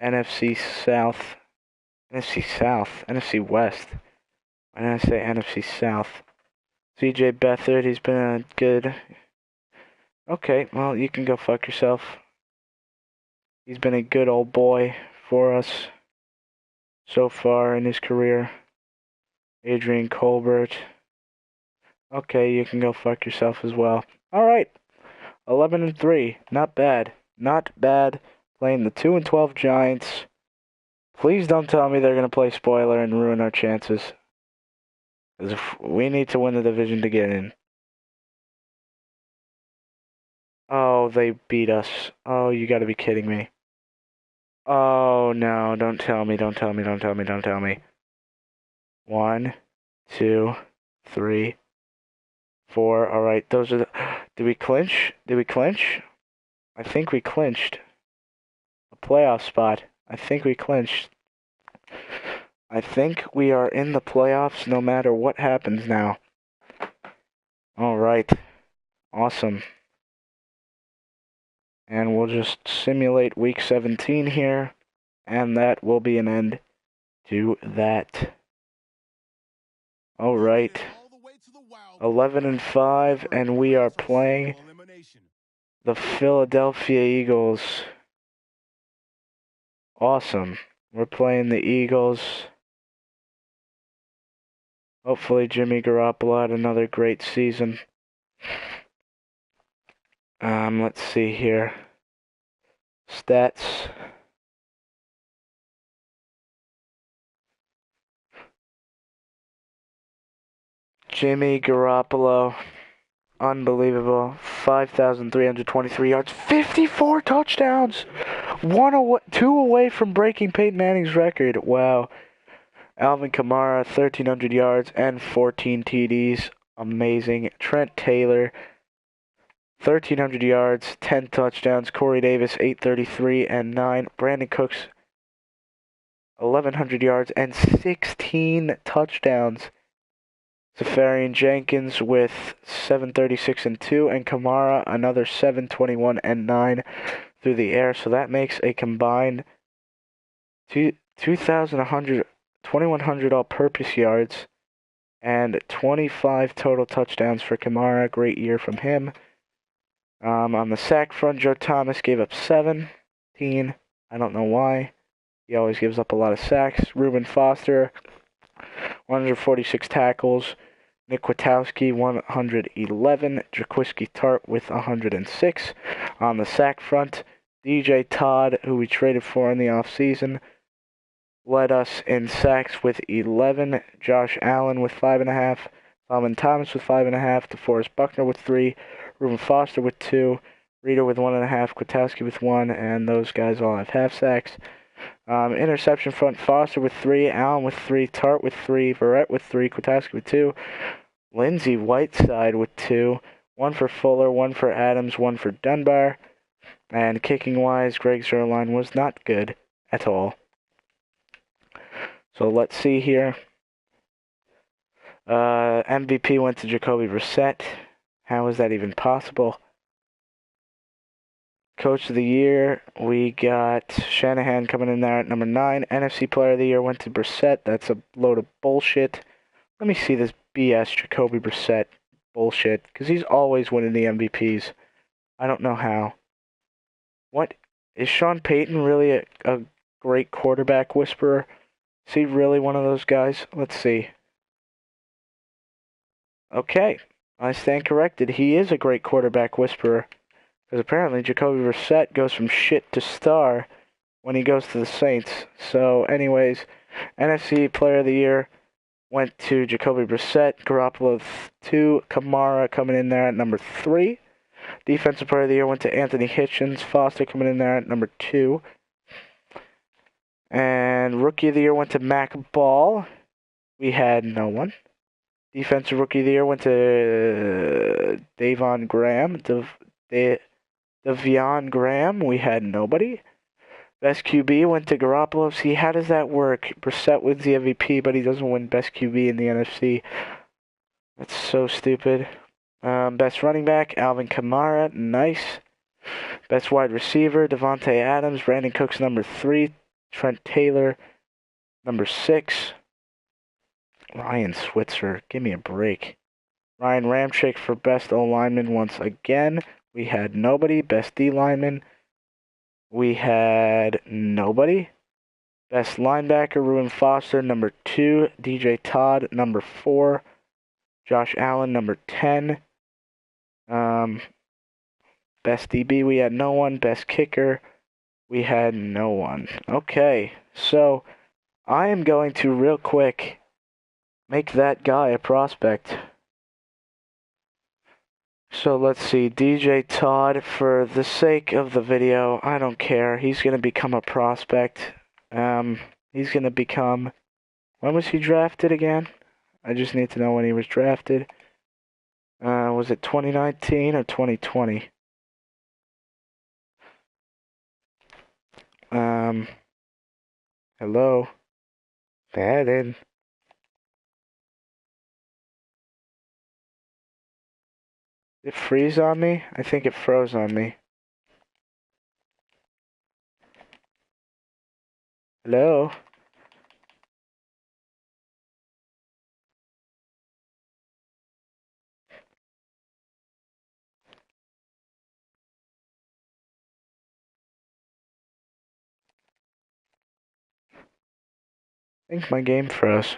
NFC South. NFC South. NFC West. Why did I say NFC South? CJ Beathard, he's been a good Okay, well, you can go fuck yourself. He's been a good old boy for us so far in his career. Adrian Colbert. Okay, you can go fuck yourself as well. Alright, 11-3. Not bad. Not bad. Playing the 2-12 Giants. Please don't tell me they're going to play spoiler and ruin our chances. Because we need to win the division to get in. Oh, they beat us. Oh, you gotta be kidding me. Oh, no, don't tell me, don't tell me, don't tell me, don't tell me. 1, 2, 3, 4. Alright, those are the... Did we clinch? Did we clinch? I think we clinched. A playoff spot. I think we clinched. I think we are in the playoffs no matter what happens now. Alright. Awesome. And we'll just simulate week 17 here. And that will be an end to that. Alright. 11-5, and we are playing the Philadelphia Eagles. Awesome. We're playing the Eagles. Hopefully Jimmy Garoppolo had another great season. Let's see here. Stats. Jimmy Garoppolo. Unbelievable. 5,323 yards. 54 touchdowns. 2 away from breaking Peyton Manning's record. Wow. Alvin Kamara, 1,300 yards and 14 TDs. Amazing. Trent Taylor, 1,300 yards, 10 touchdowns. Corey Davis, 833 and 9. Brandon Cooks, 1,100 yards and 16 touchdowns. Safarian Jenkins with 736 and 2. And Kamara, another 721 and 9 through the air. So that makes a combined 2,100 all-purpose yards and 25 total touchdowns for Kamara. Great year from him. On the sack front, Joe Thomas gave up 17. I don't know why. He always gives up a lot of sacks. Reuben Foster, 146 tackles. Nick Kwiatkowski, 111. Jaquiski Tart with 106. On the sack front, DJ Todd, who we traded for in the offseason, led us in sacks with 11. Josh Allen with 5.5. Solomon Thomas with 5.5. DeForest Buckner with 3. Reuben Foster with 2. Reader with 1.5. Kwiatkowski with 1. And those guys all have half sacks. Interception front, Foster with 3. Allen with 3. Tart with 3. Verrett with 3. Kwiatkowski with 2. Lindsey Whiteside with 2. 1 for Fuller, 1 for Adams, 1 for Dunbar. And kicking-wise, Greg Zuerlein was not good at all. So let's see here. MVP went to Jacoby Brissett. How is that even possible? Coach of the Year, we got Shanahan coming in there at number 9. NFC Player of the Year went to Brissett. That's a load of bullshit. Let me see this BS Jacoby Brissett bullshit, because he's always winning the MVPs. I don't know how. What? Is Sean Payton really a great quarterback whisperer? Is he really one of those guys? Let's see. Okay, I stand corrected. He is a great quarterback whisperer. Because apparently Jacoby Brissett goes from shit to star when he goes to the Saints. So anyways, NFC Player of the Year went to Jacoby Brissett. Garoppolo 2. Kamara coming in there at number 3. Defensive Player of the Year went to Anthony Hitchens. Foster coming in there at number 2. And Rookie of the Year went to Mac Ball. We had no one. Defensive Rookie of the Year went to Davon Graham. Devion Graham. We had nobody. Best QB went to Garoppolo. See, how does that work? Brissett wins the MVP, but he doesn't win Best QB in the NFC. That's so stupid. Best running back, Alvin Kamara. Nice. Best wide receiver, Devontae Adams. Brandon Cooks, number 3. Trent Taylor, number 6. Ryan Switzer, give me a break. Ryan Ramczyk for best O-lineman once again. We had nobody. Best D lineman. We had nobody. Best linebacker, Reuben Foster, number 2. DJ Todd, number 4. Josh Allen, number 10. Best DB, we had no one. Best kicker, we had no one. Okay, so I am going to real quick make that guy a prospect. So let's see, DJ Todd, for the sake of the video, I don't care. He's going to become a prospect. He's going to become... When was he drafted again? I just need to know when he was drafted. Was it 2019 or 2020? Hello? Madden. Did it freeze on me? I think it froze on me. Hello? I think my game froze.